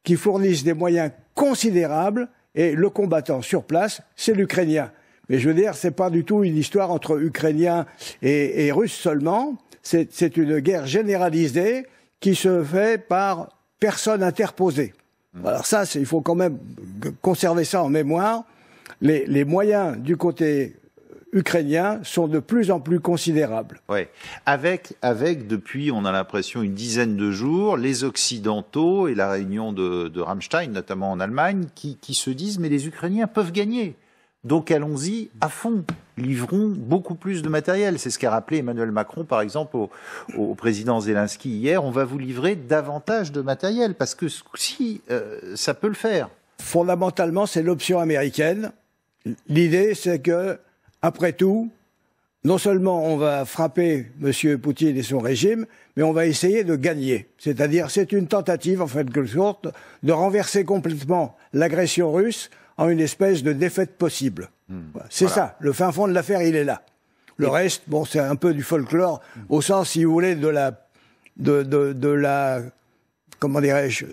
[SPEAKER 3] qui fournissent des moyens considérables, et le combattant sur place, c'est l'Ukrainien. Mais je veux dire, c'est pas du tout une histoire entre Ukrainiens et Russes seulement. C'est une guerre généralisée qui se fait par personne interposée. Alors ça, il faut quand même conserver ça en mémoire. Les moyens du côté ukrainien sont de plus en plus considérables.
[SPEAKER 1] Ouais. Avec depuis, on a l'impression, une dizaine de jours, les Occidentaux et la réunion de Rammstein, notamment en Allemagne, qui se disent, mais les Ukrainiens peuvent gagner. Donc allons-y à fond, livrons beaucoup plus de matériel. C'est ce qu'a rappelé Emmanuel Macron, par exemple, au président Zelensky hier. On va vous livrer davantage de matériel, parce que si ça peut le faire.
[SPEAKER 3] Fondamentalement, c'est l'option américaine. L'idée, c'est que, après tout, non seulement on va frapper M. Poutine et son régime, mais on va essayer de gagner. C'est-à-dire, c'est une tentative, en quelque sorte, de renverser complètement l'agression russe en une espèce de défaite possible. C'est ça, le fin fond de l'affaire, il est là. Le reste, bon, c'est un peu du folklore, au sens, si vous voulez, de la comment dirais-je,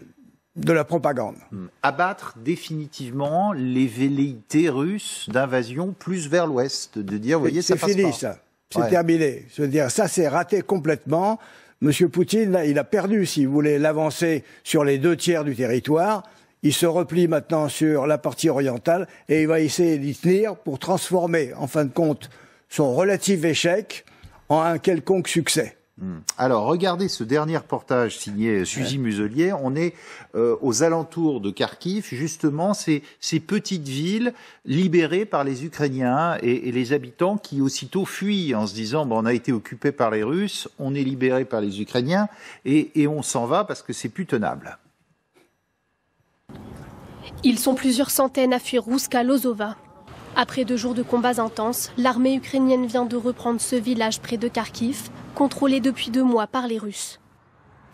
[SPEAKER 3] de la propagande.
[SPEAKER 1] Abattre définitivement les velléités russes d'invasion plus vers l'ouest, de dire, vous voyez, ça passe pas. C'est fini, ça.
[SPEAKER 3] C'est terminé. Je veux dire, ça, c'est raté complètement. Monsieur Poutine, là, il a perdu, si vous voulez, l'avancée sur les 2/3 du territoire. Il se replie maintenant sur la partie orientale et il va essayer d'y tenir pour transformer, en fin de compte, son relatif échec en un quelconque succès.
[SPEAKER 1] Alors, regardez ce dernier reportage signé Suzy Muselier. On est aux alentours de Kharkiv, justement, ces petites villes libérées par les Ukrainiens et les habitants qui aussitôt fuient en se disant on a été occupé par les Russes, on est libéré par les Ukrainiens et on s'en va parce que c'est plus tenable.
[SPEAKER 12] Ils sont plusieurs centaines à fuir Rouska-Lozova. Après 2 jours de combats intenses, l'armée ukrainienne vient de reprendre ce village près de Kharkiv, contrôlé depuis 2 mois par les Russes.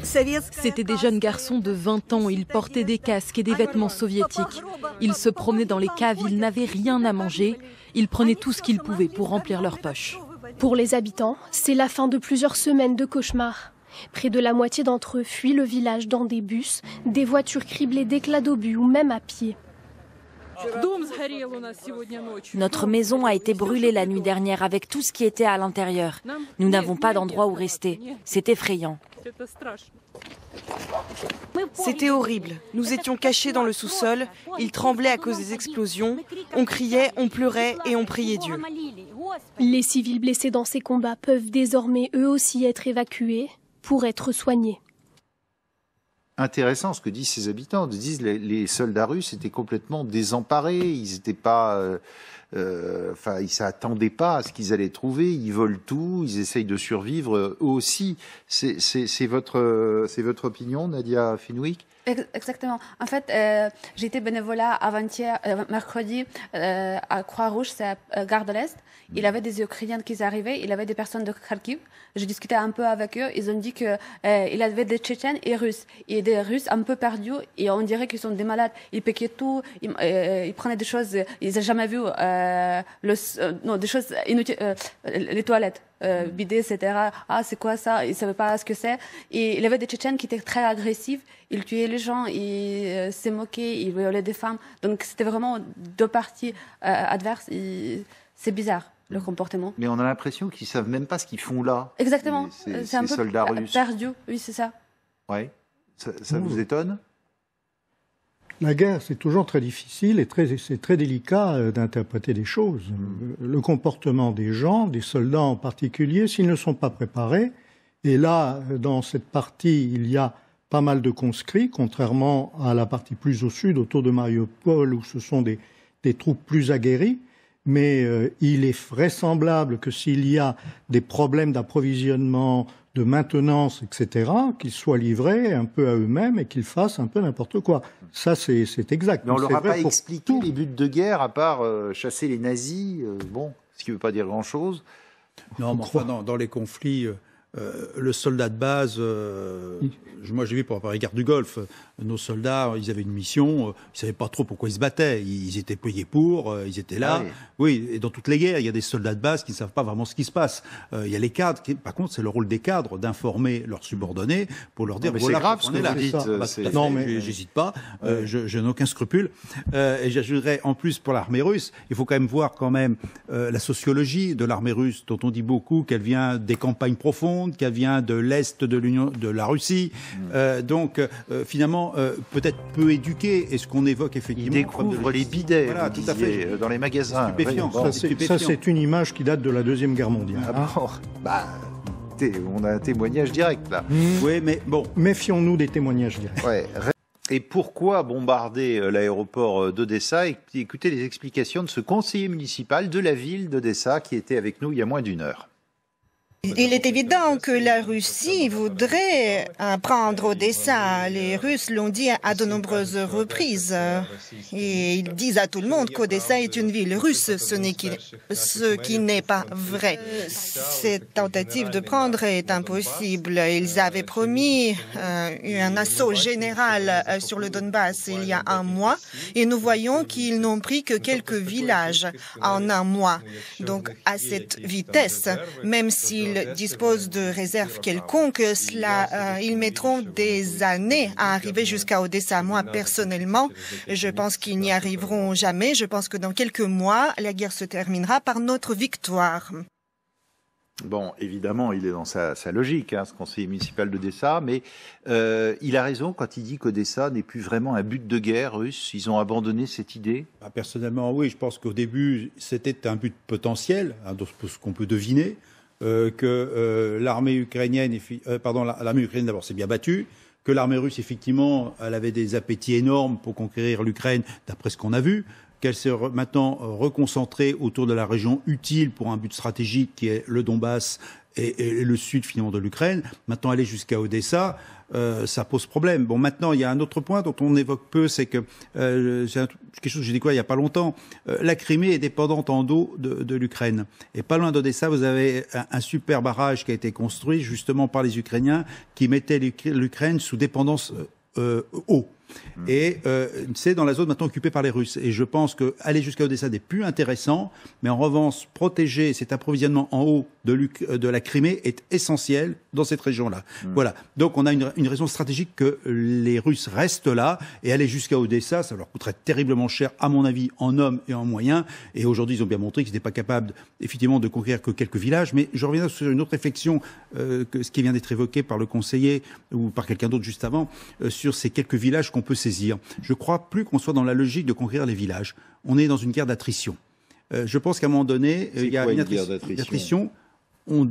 [SPEAKER 8] C'étaient des jeunes garçons de 20 ans, ils portaient des casques et des vêtements soviétiques. Ils se promenaient dans les caves, ils n'avaient rien à manger, ils prenaient tout ce qu'ils pouvaient pour remplir leurs poches.
[SPEAKER 12] Pour les habitants, c'est la fin de plusieurs semaines de cauchemars. Près de la moitié d'entre eux fuient le village dans des bus, des voitures criblées d'éclats d'obus ou même à pied.
[SPEAKER 13] Notre maison a été brûlée la nuit dernière avec tout ce qui était à l'intérieur. Nous n'avons pas d'endroit où rester. C'est effrayant.
[SPEAKER 14] C'était horrible. Nous étions cachés dans le sous-sol. Il tremblait à cause des explosions. On criait, on pleurait et on priait Dieu.
[SPEAKER 12] Les civils blessés dans ces combats peuvent désormais eux aussi être évacués pour être soignés.
[SPEAKER 1] Intéressant ce que disent ces habitants. Ils disent les soldats russes étaient complètement désemparés. Ils n'étaient pas, ils s'attendaient pas à ce qu'ils allaient trouver. Ils volent tout. Ils essayent de survivre eux aussi. C'est votre opinion, Nadia Fenwick?
[SPEAKER 10] Exactement. En fait, j'ai été bénévolat avant-hier, mercredi, à Croix-Rouge, c'est à Gare de l'Est. Il y avait des Ukrainiens qui arrivaient, il y avait des personnes de Kharkiv. Je discutais un peu avec eux. Ils ont dit que il y avait des Tchétchènes et Russes. Et des Russes un peu perdus. Et on dirait qu'ils sont des malades. Ils piquaient tout. Ils prenaient des choses. Ils n'ont jamais vu des choses inutiles. Les toilettes. Bidet, etc. Ah, c'est quoi ça? Ils savaient pas ce que c'est. Et il y avait des Tchétchènes qui étaient très agressifs. Ils tuaient les gens, ils se moquaient, ils violaient des femmes. Donc c'était vraiment deux parties adverses. C'est bizarre, le comportement.
[SPEAKER 1] Mais on a l'impression qu'ils savent même pas ce qu'ils font là.
[SPEAKER 10] Exactement.
[SPEAKER 1] C'est un peu soldats russes.
[SPEAKER 10] Perdu, oui, c'est ça.
[SPEAKER 1] Ouais. Ça vous étonne?
[SPEAKER 4] La guerre, c'est toujours très difficile et c'est très délicat d'interpréter les choses. Le comportement des gens, des soldats en particulier, s'ils ne sont pas préparés, et là, dans cette partie, il y a pas mal de conscrits, contrairement à la partie plus au sud, autour de Mariupol, où ce sont des troupes plus aguerries. Mais il est vraisemblable que s'il y a des problèmes d'approvisionnement, de maintenance, etc., qu'ils soient livrés un peu à eux-mêmes et qu'ils fassent un peu n'importe quoi. Ça, c'est exact.
[SPEAKER 1] Mais on ne leur a pas expliqué les buts de guerre, à part chasser les nazis, ce qui ne veut pas dire grand-chose.
[SPEAKER 2] Non, mais enfin, dans les conflits... le soldat de base, moi j'ai vu pour la guerre du Golfe, nos soldats, ils avaient une mission, ils savaient pas trop pourquoi ils se battaient, ils étaient payés pour, ils étaient là. Oui, et dans toutes les guerres, il y a des soldats de base qui ne savent pas vraiment ce qui se passe. Il y a les cadres, par contre, c'est le rôle des cadres d'informer leurs subordonnés pour leur dire,
[SPEAKER 1] voilà, c'est grave ce que vous dites.
[SPEAKER 2] Non, mais j'hésite pas, je n'ai aucun scrupule. Et j'ajouterais, en plus, pour l'armée russe, il faut quand même voir la sociologie de l'armée russe, dont on dit beaucoup qu'elle vient des campagnes profondes, qu'elle vient de l'Est de la Russie. Donc, finalement, peut-être peu éduquée. Est-ce qu'on évoque effectivement...
[SPEAKER 1] Ils découvrent les bidets,
[SPEAKER 2] voilà, tout à fait.
[SPEAKER 1] dans les magasins.
[SPEAKER 2] Stupéfiant.
[SPEAKER 4] Ça, c'est une image qui date de la Deuxième Guerre mondiale.
[SPEAKER 1] On a un témoignage direct, là.
[SPEAKER 2] Oui, mais bon.
[SPEAKER 4] Méfions-nous des témoignages directs.
[SPEAKER 1] Ouais. Et pourquoi bombarder l'aéroport d'Odessa? Écoutez les explications de ce conseiller municipal de la ville d'Odessa qui était avec nous il y a moins d'une heure.
[SPEAKER 5] Il est évident que la Russie voudrait prendre Odessa. Les Russes l'ont dit à de nombreuses reprises. Et ils disent à tout le monde qu'Odessa est une ville russe, ce qui n'est pas vrai. Cette tentative de prendre est impossible. Ils avaient promis un assaut général sur le Donbass il y a un mois et nous voyons qu'ils n'ont pris que quelques villages en un mois. Donc à cette vitesse, même s'ils disposent de réserves quelconques, ils mettront des années à arriver jusqu'à Odessa. Moi, personnellement, je pense qu'ils n'y arriveront jamais. Je pense que dans quelques mois, la guerre se terminera par notre victoire.
[SPEAKER 1] Bon, évidemment, il est dans sa logique, ce conseiller municipal d'Odessa, mais il a raison quand il dit qu'Odessa n'est plus vraiment un but de guerre russe. Ils ont abandonné cette idée?
[SPEAKER 2] Personnellement, oui. Je pense qu'au début, c'était un but potentiel, de ce qu'on peut deviner. Que l'armée ukrainienne, l'armée ukrainienne d'abord s'est bien battue, que l'armée russe effectivement, elle avait des appétits énormes pour conquérir l'Ukraine, d'après ce qu'on a vu, qu'elle s'est maintenant reconcentrée autour de la région utile pour un but stratégique qui est le Donbass et le sud finalement de l'Ukraine. Maintenant aller jusqu'à Odessa, ça pose problème. Bon, maintenant il y a un autre point dont on évoque peu, c'est que quelque chose que j'ai découvert il n'y a pas longtemps. La Crimée est dépendante en eau de l'Ukraine. Et pas loin d'Odessa, vous avez un super barrage qui a été construit justement par les Ukrainiens qui mettait l'Ukraine sous dépendance eau. Et c'est dans la zone maintenant occupée par les Russes. Et je pense qu'aller jusqu'à Odessa n'est plus intéressant, mais en revanche, protéger cet approvisionnement en eau de la Crimée est essentiel dans cette région-là. Voilà. Donc on a une raison stratégique que les Russes restent là, et aller jusqu'à Odessa, ça leur coûterait terriblement cher, à mon avis, en hommes et en moyens. Et aujourd'hui, ils ont bien montré qu'ils n'étaient pas capables, effectivement, de conquérir que quelques villages. Mais je reviens sur une autre réflexion, que ce qui vient d'être évoqué par le conseiller ou par quelqu'un d'autre juste avant, sur ces quelques villages qu'on peut saisir. Je ne crois plus qu'on soit dans la logique de conquérir les villages. On est dans une guerre d'attrition. Je pense qu'à un moment donné, il y a une attrition. On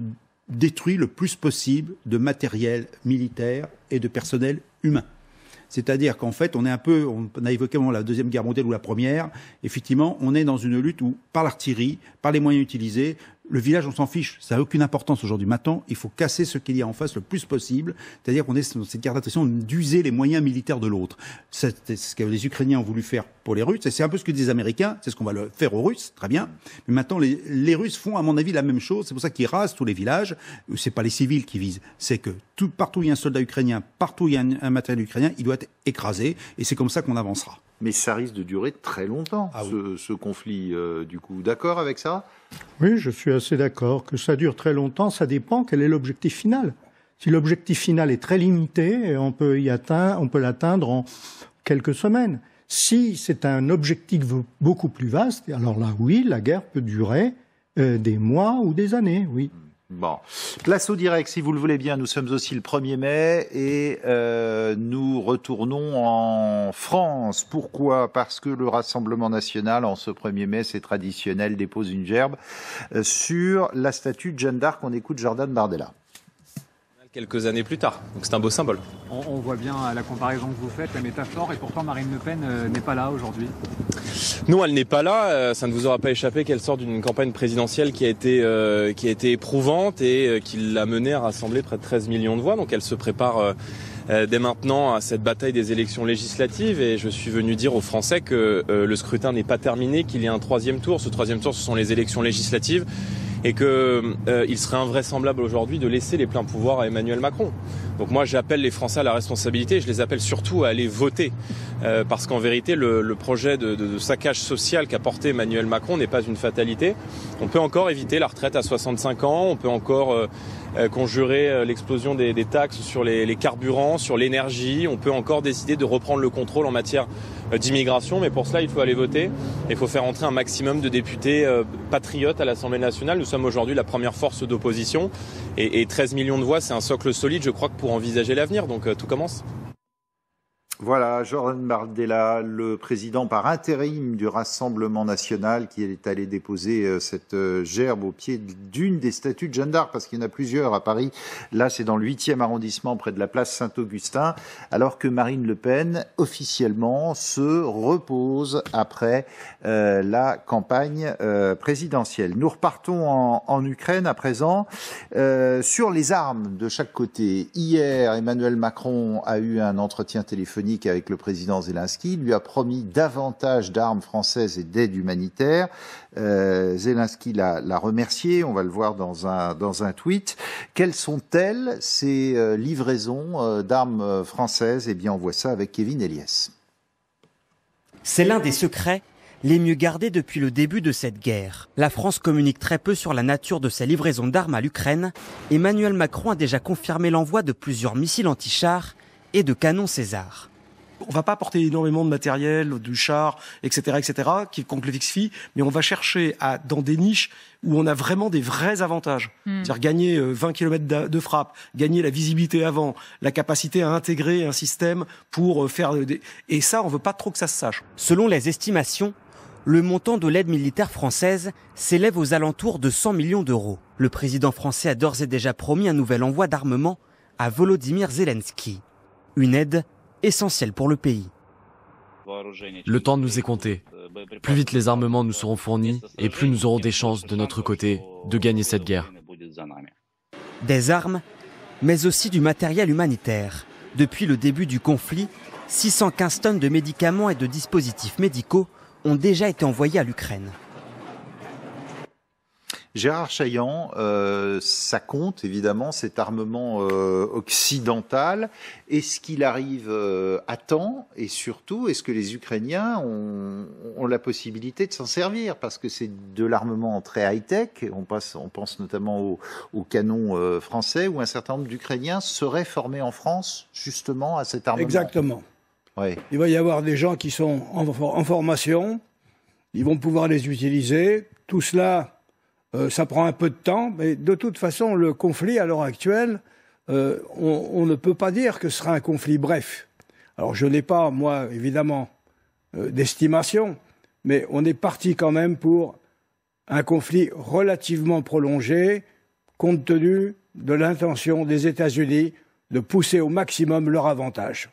[SPEAKER 2] détruit le plus possible de matériel militaire et de personnel humain. C'est-à-dire qu'en fait, on a évoqué la Deuxième Guerre mondiale ou la Première, effectivement, on est dans une lutte où, par l'artillerie, par les moyens utilisés, le village, on s'en fiche, ça n'a aucune importance aujourd'hui. Maintenant, il faut casser ce qu'il y a en face le plus possible, c'est-à-dire qu'on est dans cette guerre d'attrition d'user les moyens militaires de l'autre. C'est ce que les Ukrainiens ont voulu faire pour les Russes, et c'est un peu ce que disent les Américains, c'est ce qu'on va le faire aux Russes, très bien. Mais maintenant, les Russes font, à mon avis, la même chose, c'est pour ça qu'ils rasent tous les villages. C'est pas les civils qui visent, c'est que partout où il y a un soldat ukrainien, partout où il y a un matériel ukrainien, il doit être écrasé, et c'est comme ça qu'on avancera.
[SPEAKER 1] Mais ça risque de durer très longtemps, ce conflit, du coup. D'accord avec ça ?
[SPEAKER 4] Oui, je suis assez d'accord. Que ça dure très longtemps, ça dépend quel est l'objectif final. Si l'objectif final est très limité, on peut l'atteindre en quelques semaines. Si c'est un objectif beaucoup plus vaste, alors là, oui, la guerre peut durer des mois ou des années, oui.
[SPEAKER 1] Bon, place au direct, si vous le voulez bien. Nous sommes aussi le 1er mai et nous retournons en France. Pourquoi ? Parce que le Rassemblement national, en ce 1er mai, c'est traditionnel, dépose une gerbe sur la statue de Jeanne d'Arc. On écoute Jordan Bardella.
[SPEAKER 15] Quelques années plus tard, donc c'est un beau symbole.
[SPEAKER 16] On voit bien la comparaison que vous faites, la métaphore, et pourtant Marine Le Pen n'est pas là aujourd'hui.
[SPEAKER 15] Non, elle n'est pas là, ça ne vous aura pas échappé qu'elle sort d'une campagne présidentielle qui a été éprouvante et qui l'a menée à rassembler près de 13 millions de voix, donc elle se prépare dès maintenant à cette bataille des élections législatives, et je suis venu dire aux Français que le scrutin n'est pas terminé, qu'il y a un troisième tour. Ce troisième tour, ce sont les élections législatives, et qu'il serait invraisemblable aujourd'hui de laisser les pleins pouvoirs à Emmanuel Macron. Donc moi, j'appelle les Français à la responsabilité, et je les appelle surtout à aller voter, parce qu'en vérité, le projet de saccage social qu'a porté Emmanuel Macron n'est pas une fatalité. On peut encore éviter la retraite à 65 ans, on peut encore conjurer l'explosion des taxes sur les carburants, sur l'énergie, on peut encore décider de reprendre le contrôle en matière d'immigration, mais pour cela, il faut aller voter. Il faut faire entrer un maximum de députés patriotes à l'Assemblée nationale. Nous sommes aujourd'hui la première force d'opposition, et 13 millions de voix, c'est un socle solide, je crois, pour envisager l'avenir. Donc tout commence.
[SPEAKER 1] Voilà, Jordan Bardella, le président par intérim du Rassemblement national, qui est allé déposer cette gerbe au pied d'une des statues de Jeanne d'Arc, parce qu'il y en a plusieurs à Paris. Là, c'est dans le 8e arrondissement, près de la place Saint-Augustin, alors que Marine Le Pen, officiellement, se repose après la campagne présidentielle. Nous repartons en Ukraine à présent, sur les armes de chaque côté. Hier, Emmanuel Macron a eu un entretien téléphonique avec le président Zelensky. Il lui a promis davantage d'armes françaises et d'aide humanitaire. Zelensky l'a remercié, on va le voir dans un tweet. Quelles sont-elles, ces livraisons d'armes françaises ? Eh bien, on voit ça avec Kevin Eliès.
[SPEAKER 9] C'est l'un des secrets les mieux gardés depuis le début de cette guerre. La France communique très peu sur la nature de ses livraisons d'armes à l'Ukraine. Emmanuel Macron a déjà confirmé l'envoi de plusieurs missiles anti-chars et de canons César.
[SPEAKER 17] On va pas apporter énormément de matériel, du char, etc., qui complexifie, mais on va chercher dans des niches où on a vraiment des vrais avantages. C'est-à-dire gagner 20 km de frappe, gagner la visibilité avant, la capacité à intégrer un système pour faire... Et ça, on veut pas trop que ça se sache.
[SPEAKER 9] Selon les estimations, le montant de l'aide militaire française s'élève aux alentours de 100 millions d'euros. Le président français a d'ores et déjà promis un nouvel envoi d'armement à Volodymyr Zelensky. Une aide essentielle pour le pays.
[SPEAKER 6] Le temps nous est compté. Plus vite les armements nous seront fournis, et plus nous aurons des chances de notre côté de gagner cette guerre.
[SPEAKER 9] Des armes, mais aussi du matériel humanitaire. Depuis le début du conflit, 615 tonnes de médicaments et de dispositifs médicaux ont déjà été envoyés à l'Ukraine.
[SPEAKER 1] Gérard Chaillan, ça compte évidemment cet armement occidental. Est-ce qu'il arrive à temps et surtout est-ce que les Ukrainiens ont la possibilité de s'en servir parce que c'est de l'armement très high-tech. On pense notamment aux canons français où un certain nombre d'Ukrainiens seraient formés en France justement à cet armement.
[SPEAKER 3] Exactement.
[SPEAKER 1] Ouais.
[SPEAKER 3] Il va y avoir des gens qui sont en formation, ils vont pouvoir les utiliser. Tout cela. Ça prend un peu de temps, mais de toute façon, le conflit à l'heure actuelle, on ne peut pas dire que ce sera un conflit bref. Alors je n'ai pas, moi, évidemment, d'estimation, mais on est parti quand même pour un conflit relativement prolongé, compte tenu de l'intention des États-Unis de pousser au maximum leur avantage.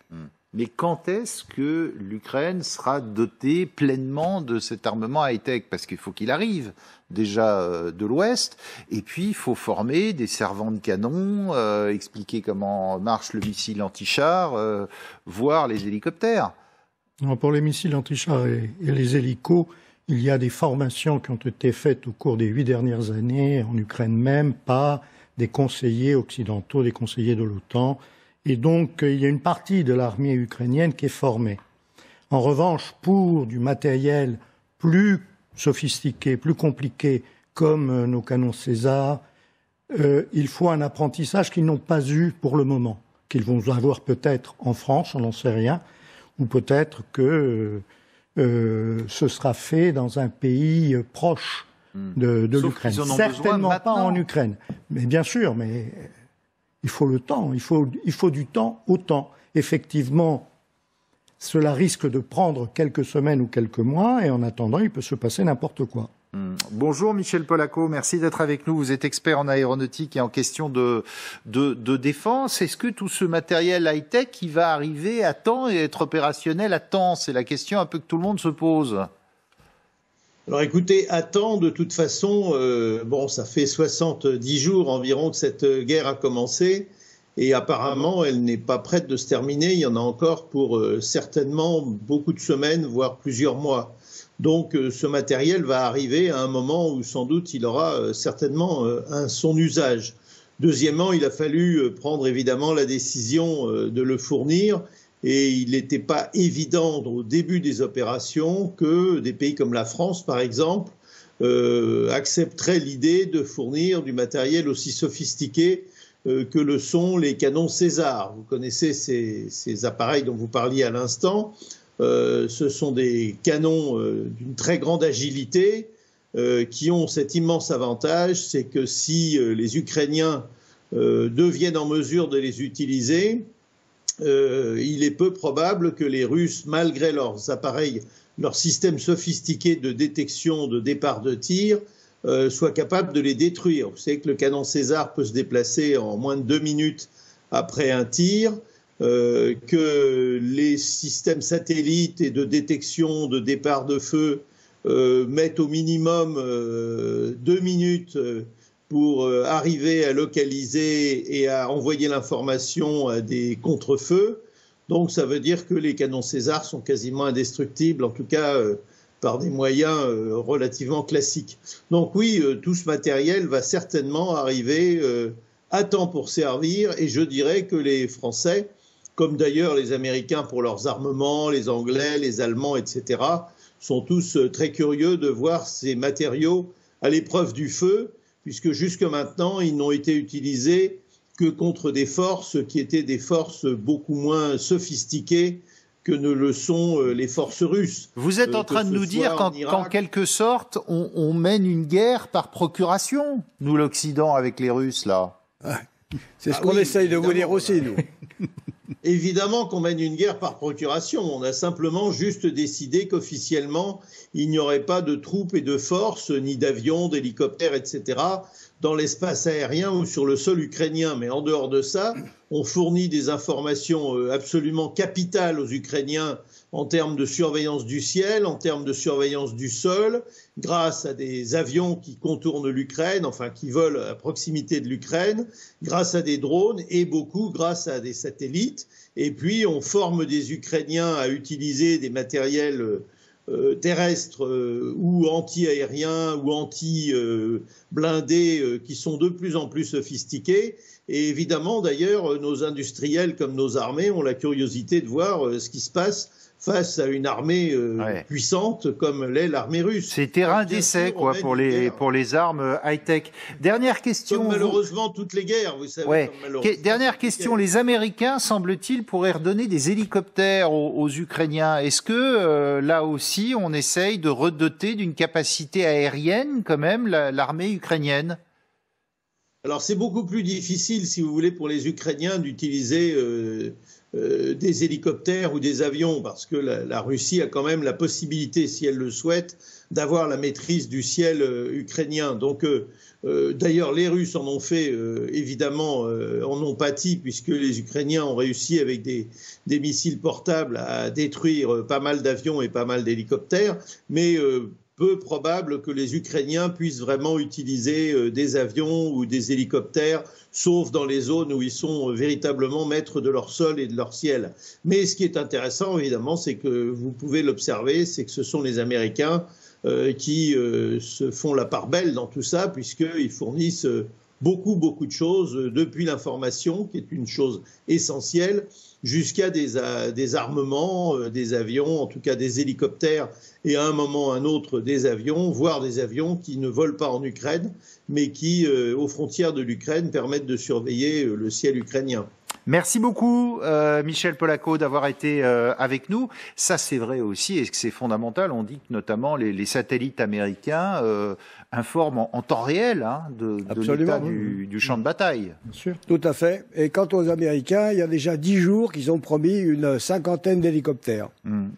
[SPEAKER 1] Mais quand est-ce que l'Ukraine sera dotée pleinement de cet armement high-tech? Parce qu'il faut qu'il arrive déjà de l'Ouest, et puis il faut former des servants de canon, expliquer comment marche le missile anti-char, voire les hélicoptères.
[SPEAKER 4] Alors pour les missiles anti-char et les hélicos, il y a des formations qui ont été faites au cours des 8 dernières années, en Ukraine même, par des conseillers occidentaux, des conseillers de l'OTAN. Et donc, il y a une partie de l'armée ukrainienne qui est formée. En revanche, pour du matériel plus sophistiqué, plus compliqué, comme nos canons César, il faut un apprentissage qu'ils n'ont pas eu pour le moment, qu'ils vont avoir peut-être en France, on n'en sait rien, ou peut-être que ce sera fait dans un pays proche de l'Ukraine. Certainement pas en Ukraine. Mais bien sûr, mais... Il faut le temps, il faut du temps au temps. Effectivement, cela risque de prendre quelques semaines ou quelques mois, et en attendant, il peut se passer n'importe quoi.
[SPEAKER 1] Bonjour Michel Polacco, merci d'être avec nous. Vous êtes expert en aéronautique et en question de défense. Est-ce que tout ce matériel high-tech qui va arriver à temps et être opérationnel à temps? C'est la question un peu que tout le monde se pose.
[SPEAKER 18] Alors écoutez, à temps, de toute façon, ça fait 70 jours environ que cette guerre a commencé et apparemment elle n'est pas prête de se terminer. Il y en a encore pour certainement beaucoup de semaines, voire plusieurs mois. Donc ce matériel va arriver à un moment où sans doute il aura certainement son usage. Deuxièmement, il a fallu prendre évidemment la décision de le fournir. Et il n'était pas évident au début des opérations que des pays comme la France, par exemple, accepteraient l'idée de fournir du matériel aussi sophistiqué que le sont les canons César. Vous connaissez ces appareils dont vous parliez à l'instant. Ce sont des canons d'une très grande agilité qui ont cet immense avantage, c'est que si les Ukrainiens deviennent en mesure de les utiliser, il est peu probable que les Russes, malgré leurs appareils, leur système sophistiqué de détection de départ de tir, soient capables de les détruire. Vous savez que le canon César peut se déplacer en moins de 2 minutes après un tir, que les systèmes satellites et de détection de départ de feu mettent au minimum 2 minutes pour arriver à localiser et à envoyer l'information à des contre-feux. Donc ça veut dire que les canons César sont quasiment indestructibles, en tout cas par des moyens relativement classiques. Donc oui, tout ce matériel va certainement arriver à temps pour servir, et je dirais que les Français, comme d'ailleurs les Américains pour leurs armements, les Anglais, les Allemands, etc., sont tous très curieux de voir ces matériaux à l'épreuve du feu, puisque jusque maintenant, ils n'ont été utilisés que contre des forces qui étaient des forces beaucoup moins sophistiquées que ne le sont les forces russes.
[SPEAKER 1] Vous êtes en train de nous dire qu'en quelque sorte, on mène une guerre par procuration, nous l'Occident, avec les Russes, là.
[SPEAKER 3] C'est ce qu'on essaye de vous dire aussi, nous.
[SPEAKER 18] Évidemment qu'on mène une guerre par procuration. On a simplement juste décidé qu'officiellement, il n'y aurait pas de troupes et de forces, ni d'avions, d'hélicoptères, etc., dans l'espace aérien ou sur le sol ukrainien. Mais en dehors de ça, on fournit des informations absolument capitales aux Ukrainiens en termes de surveillance du ciel, en termes de surveillance du sol, grâce à des avions qui contournent l'Ukraine, enfin qui volent à proximité de l'Ukraine, grâce à des drones et beaucoup grâce à des satellites. Et puis on forme des Ukrainiens à utiliser des matériels terrestres ou anti-aériens ou anti-blindés qui sont de plus en plus sophistiqués. Et évidemment, d'ailleurs, nos industriels comme nos armées ont la curiosité de voir ce qui se passe face à une armée puissante comme l'est l'armée russe.
[SPEAKER 1] C'est terrain d'essai pour les armes high-tech. Dernière question.
[SPEAKER 18] Comme malheureusement toutes les guerres, vous savez.
[SPEAKER 1] Dernière question. Les Américains, semble-t-il, pourraient redonner des hélicoptères aux Ukrainiens. Est-ce que là aussi, on essaye de redoter d'une capacité aérienne quand même l'armée ukrainienne?
[SPEAKER 18] Alors c'est beaucoup plus difficile, si vous voulez, pour les Ukrainiens d'utiliser des hélicoptères ou des avions, parce que la Russie a quand même la possibilité, si elle le souhaite, d'avoir la maîtrise du ciel ukrainien. Donc d'ailleurs, les Russes en ont fait, évidemment, en ont pâti, puisque les Ukrainiens ont réussi avec des missiles portables à détruire pas mal d'avions et pas mal d'hélicoptères, mais peu probable que les Ukrainiens puissent vraiment utiliser des avions ou des hélicoptères, sauf dans les zones où ils sont véritablement maîtres de leur sol et de leur ciel. Mais ce qui est intéressant, évidemment, c'est que vous pouvez l'observer, c'est que ce sont les Américains qui se font la part belle dans tout ça, puisqu'ils fournissent beaucoup de choses, depuis l'information, qui est une chose essentielle, jusqu'à des armements, des avions, en tout cas des hélicoptères, et à un moment ou à un autre des avions, voire des avions qui ne volent pas en Ukraine, mais qui, aux frontières de l'Ukraine, permettent de surveiller le ciel ukrainien.
[SPEAKER 1] Merci beaucoup, Michel Polaco, d'avoir été avec nous. Ça, c'est vrai aussi, et c'est fondamental. On dit que notamment les satellites américains informent en temps réel de l'état du champ de bataille.
[SPEAKER 3] Bien sûr. Tout à fait. Et quant aux Américains, il y a déjà 10 jours qu'ils ont promis une 50aine d'hélicoptères.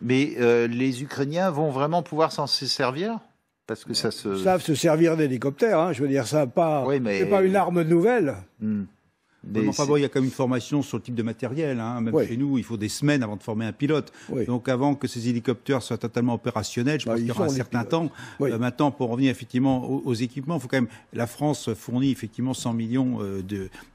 [SPEAKER 1] Mais les Ukrainiens vont vraiment pouvoir s'en servir ? Parce que ça se...
[SPEAKER 3] Ils savent se servir d'hélicoptères, hein. Je veux dire, ça pas... c'est pas une arme nouvelle.
[SPEAKER 2] Enfin bon, il y a quand même une formation sur le type de matériel. Hein. Même chez nous, il faut des semaines avant de former un pilote. Donc avant que ces hélicoptères soient totalement opérationnels, je pense qu'il y aura un certain temps. Maintenant, pour revenir effectivement aux équipements, il faut quand même... La France fournit effectivement 100 millions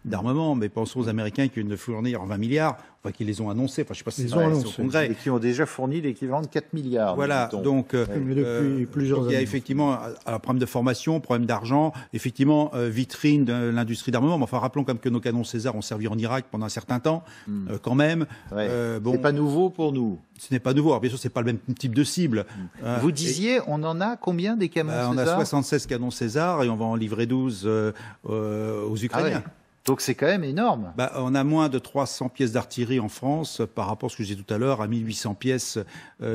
[SPEAKER 2] d'armements, mais pensons aux Américains qui viennent de fournir 20 milliards. Enfin, qui les ont annoncés, enfin, je ne sais pas si c'est vrai, au Congrès.
[SPEAKER 1] Et qui ont déjà fourni l'équivalent de 4 milliards.
[SPEAKER 2] Voilà, donc,
[SPEAKER 4] depuis plusieurs années.
[SPEAKER 2] Il y a effectivement un problème de formation, problème d'argent, effectivement, vitrine de l'industrie d'armement. Mais enfin, rappelons quand même que nos canons César ont servi en Irak pendant un certain temps, quand même.
[SPEAKER 1] Bon, c'est pas nouveau pour nous.
[SPEAKER 2] Ce n'est pas nouveau. Alors, bien sûr, c'est pas le même type de cible.
[SPEAKER 1] Vous disiez, on en a combien des canons César?
[SPEAKER 2] On a 76 canons César et on va en livrer 12 aux Ukrainiens.
[SPEAKER 1] Donc c'est quand même énorme.
[SPEAKER 2] On a moins de 300 pièces d'artillerie en France par rapport à ce que je disais tout à l'heure, à 1800 pièces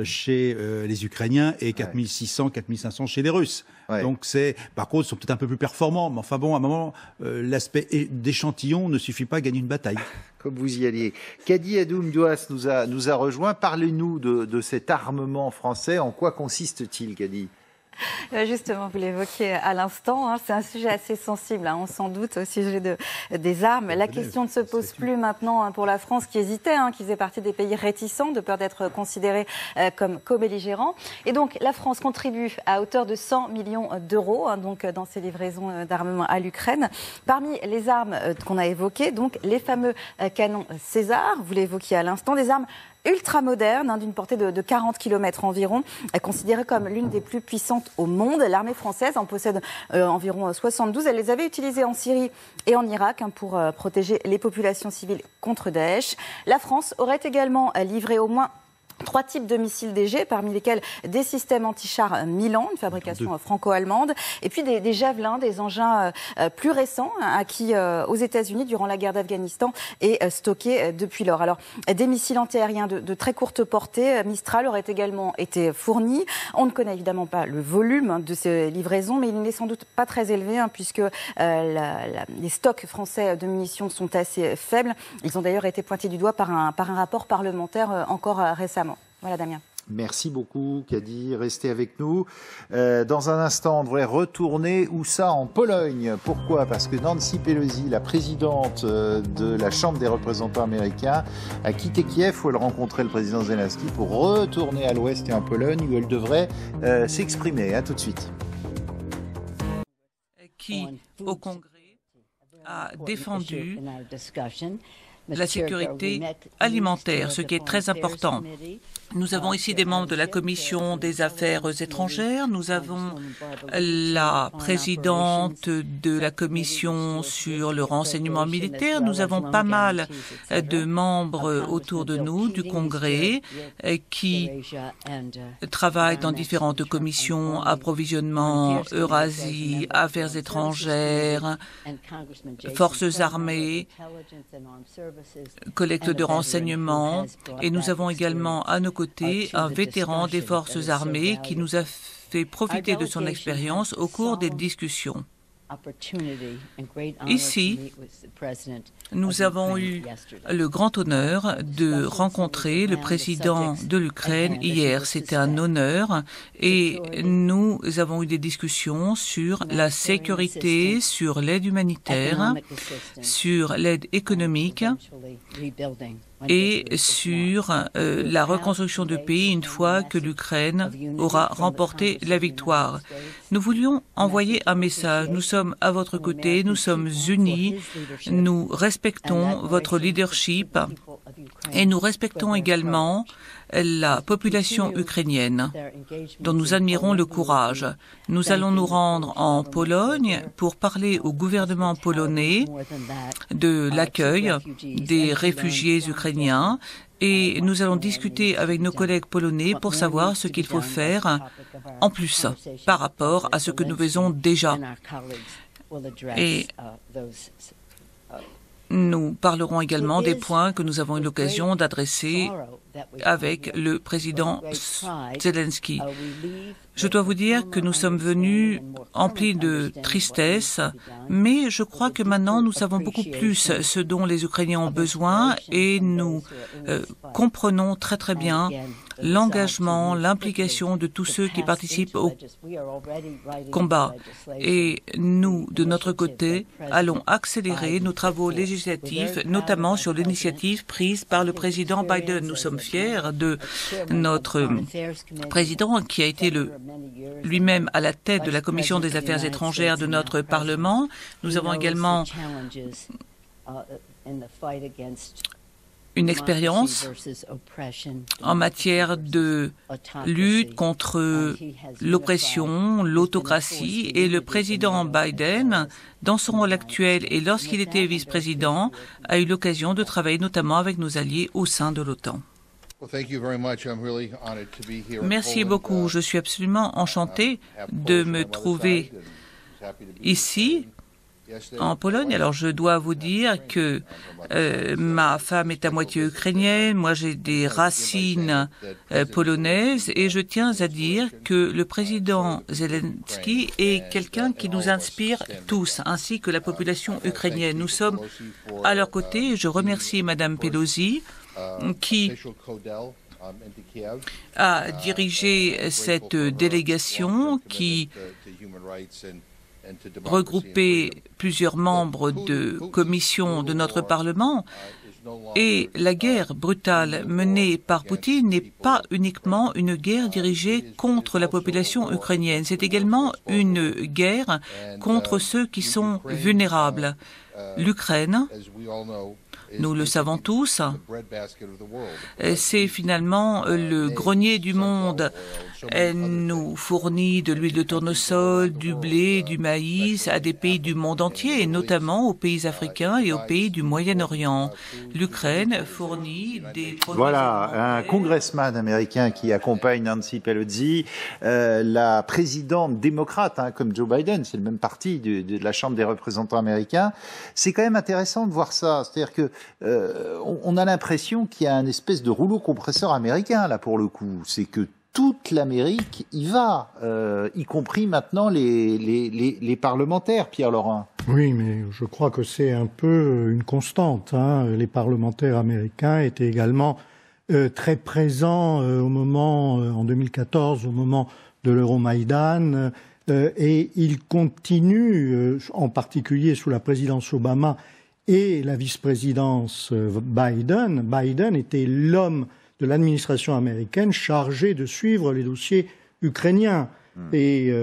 [SPEAKER 2] chez les Ukrainiens et 4600, 4500 chez les Russes. Donc par contre, ils sont peut-être un peu plus performants, mais enfin bon, à un moment, l'aspect d'échantillon ne suffit pas à gagner une bataille.
[SPEAKER 1] Comme vous y alliez. Kadi Adoum-Douas nous a rejoint. Parlez-nous de cet armement français. En quoi consiste-t-il, Kadi ?
[SPEAKER 19] Justement, vous l'évoquiez à l'instant, c'est un sujet assez sensible, on s'en doute, au sujet des armes. La question ne se pose plus maintenant pour la France qui hésitait, qui faisait partie des pays réticents de peur d'être considérés comme co-belligérants. Et donc, la France contribue à hauteur de 100 millions d'euros donc, dans ces livraisons d'armement à l'Ukraine. Parmi les armes qu'on a évoquées, donc les fameux canons César, vous l'évoquiez à l'instant, des armes ultra moderne, d'une portée de 40 km environ, considérée comme l'une des plus puissantes au monde. L'armée française en possède environ 72. Elle les avait utilisées en Syrie et en Irak pour protéger les populations civiles contre Daesh. La France aurait également livré au moins 3 types de missiles DG, parmi lesquels des systèmes anti-chars Milan, une fabrication franco-allemande, et puis des javelins, des engins plus récents, acquis aux États-Unis durant la guerre d'Afghanistan et stockés depuis lors. Alors, des missiles antiaériens de très courte portée, Mistral, auraient également été fournis. On ne connaît évidemment pas le volume de ces livraisons, mais il n'est sans doute pas très élevé, puisque les stocks français de munitions sont assez faibles. Ils ont d'ailleurs été pointés du doigt par un rapport parlementaire encore récemment. Voilà, Damien.
[SPEAKER 1] Merci beaucoup, Kadi. Restez avec nous. Dans un instant, on devrait retourner où ça? En Pologne. Pourquoi? Parce que Nancy Pelosi, la présidente de la Chambre des représentants américains, a quitté Kiev où elle rencontrait le président Zelensky pour retourner à l'ouest et en Pologne où elle devrait s'exprimer. À tout de suite.
[SPEAKER 20] Qui, au Congrès, a défendu la sécurité alimentaire, ce qui est très important. Nous avons ici des membres de la Commission des Affaires étrangères. Nous avons la présidente de la Commission sur le renseignement militaire. Nous avons pas mal de membres autour de nous du Congrès qui travaillent dans différentes commissions, approvisionnement, Eurasie, affaires étrangères, forces armées, collecte de renseignements. Et nous avons également à nos côté un vétéran des forces armées qui nous a fait profiter de son expérience au cours des discussions. Ici, nous avons eu le grand honneur de rencontrer le président de l'Ukraine hier. C'était un honneur et nous avons eu des discussions sur la sécurité, sur l'aide humanitaire, sur l'aide économique et sur la reconstruction du pays une fois que l'Ukraine aura remporté la victoire. Nous voulions envoyer un message. Nous sommes à votre côté, nous sommes unis, nous respectons votre leadership et nous respectons également la population ukrainienne, dont nous admirons le courage. Nous allons nous rendre en Pologne pour parler au gouvernement polonais de l'accueil des réfugiés ukrainiens et nous allons discuter avec nos collègues polonais pour savoir ce qu'il faut faire en plus par rapport à ce que nous faisons déjà. Et nous parlerons également des points que nous avons eu l'occasion d'adresser avec le président Zelensky. Je dois vous dire que nous sommes venus emplis de tristesse, mais je crois que maintenant nous savons beaucoup plus ce dont les Ukrainiens ont besoin et nous comprenons très très bien l'engagement, l'implication de tous ceux qui participent au combat. Et nous, de notre côté, allons accélérer nos travaux législatifs, notamment sur l'initiative prise par le président Biden. Nous sommes fiers de notre président qui a été lui-même à la tête de la Commission des Affaires étrangères de notre Parlement. Nous avons également une expérience en matière de lutte contre l'oppression, l'autocratie, et le président Biden, dans son rôle actuel et lorsqu'il était vice-président, a eu l'occasion de travailler notamment avec nos alliés au sein de l'OTAN. Merci beaucoup. Je suis absolument enchanté de me trouver ici en Pologne. Alors, je dois vous dire que ma femme est à moitié ukrainienne, moi j'ai des racines polonaises et je tiens à dire que le président Zelensky est quelqu'un qui nous inspire tous, ainsi que la population ukrainienne. Nous sommes à leur côté. Je remercie Madame Pelosi qui a dirigé cette délégation qui regroupait plusieurs membres de commissions de notre Parlement. Et la guerre brutale menée par Poutine n'est pas uniquement une guerre dirigée contre la population ukrainienne, c'est également une guerre contre ceux qui sont vulnérables. L'Ukraine, nous le savons tous, c'est finalement le grenier du monde. Elle nous fournit de l'huile de tournesol, du blé, du maïs à des pays du monde entier, et notamment aux pays africains et aux pays du Moyen-Orient. L'Ukraine fournit des produits...
[SPEAKER 1] Voilà, un congressman américain qui accompagne Nancy Pelosi, la présidente démocrate, comme Joe Biden, c'est le même parti de la Chambre des représentants américains. C'est quand même intéressant de voir ça. C'est-à-dire que on a l'impression qu'il y a un espèce de rouleau compresseur américain, là, pour le coup. C'est que toute l'Amérique y va, y compris maintenant les parlementaires, Pierre Laurin.
[SPEAKER 4] Oui, mais je crois que c'est un peu une constante. Les parlementaires américains étaient également très présents au moment, en 2014, au moment de l'Euromaïdan, et ils continuent, en particulier sous la présidence Obama et la vice-présidence Biden. Biden était l'homme de l'administration américaine chargé de suivre les dossiers ukrainiens. Et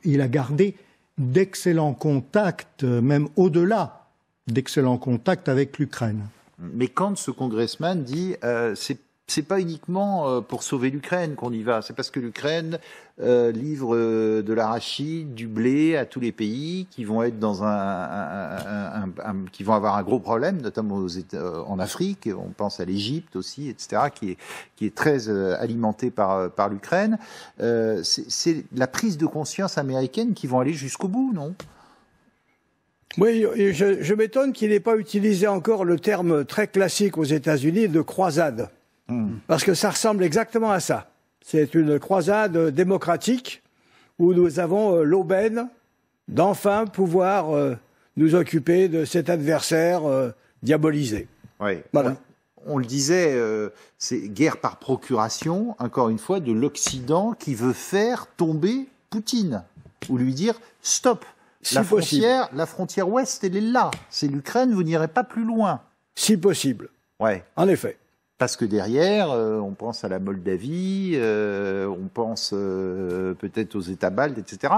[SPEAKER 4] il a gardé d'excellents contacts, même au-delà d'excellents contacts avec l'Ukraine.
[SPEAKER 1] Mais quand ce congressman dit c'est pas uniquement pour sauver l'Ukraine qu'on y va. C'est parce que l'Ukraine livre de l'arachide, du blé à tous les pays qui vont être dans qui vont avoir un gros problème, notamment en Afrique. On pense à l'Égypte aussi, etc., qui est très alimentée par l'Ukraine. C'est la prise de conscience américaine qui vont aller jusqu'au bout, non?
[SPEAKER 3] Oui, je m'étonne qu'il n'ait pas utilisé encore le terme très classique aux États-Unis de croisade. Parce que ça ressemble exactement à ça. C'est une croisade démocratique où nous avons l'aubaine d'enfin pouvoir nous occuper de cet adversaire diabolisé.
[SPEAKER 1] Oui.
[SPEAKER 3] Voilà.
[SPEAKER 1] On le disait, c'est guerre par procuration, encore une fois, de l'Occident qui veut faire tomber Poutine ou lui dire stop. La frontière ouest, elle est là. C'est l'Ukraine, vous n'irez pas plus loin.
[SPEAKER 3] Si possible.
[SPEAKER 1] Ouais.
[SPEAKER 3] En effet.
[SPEAKER 1] Parce que derrière, on pense à la Moldavie, on pense peut-être aux États baltes, etc.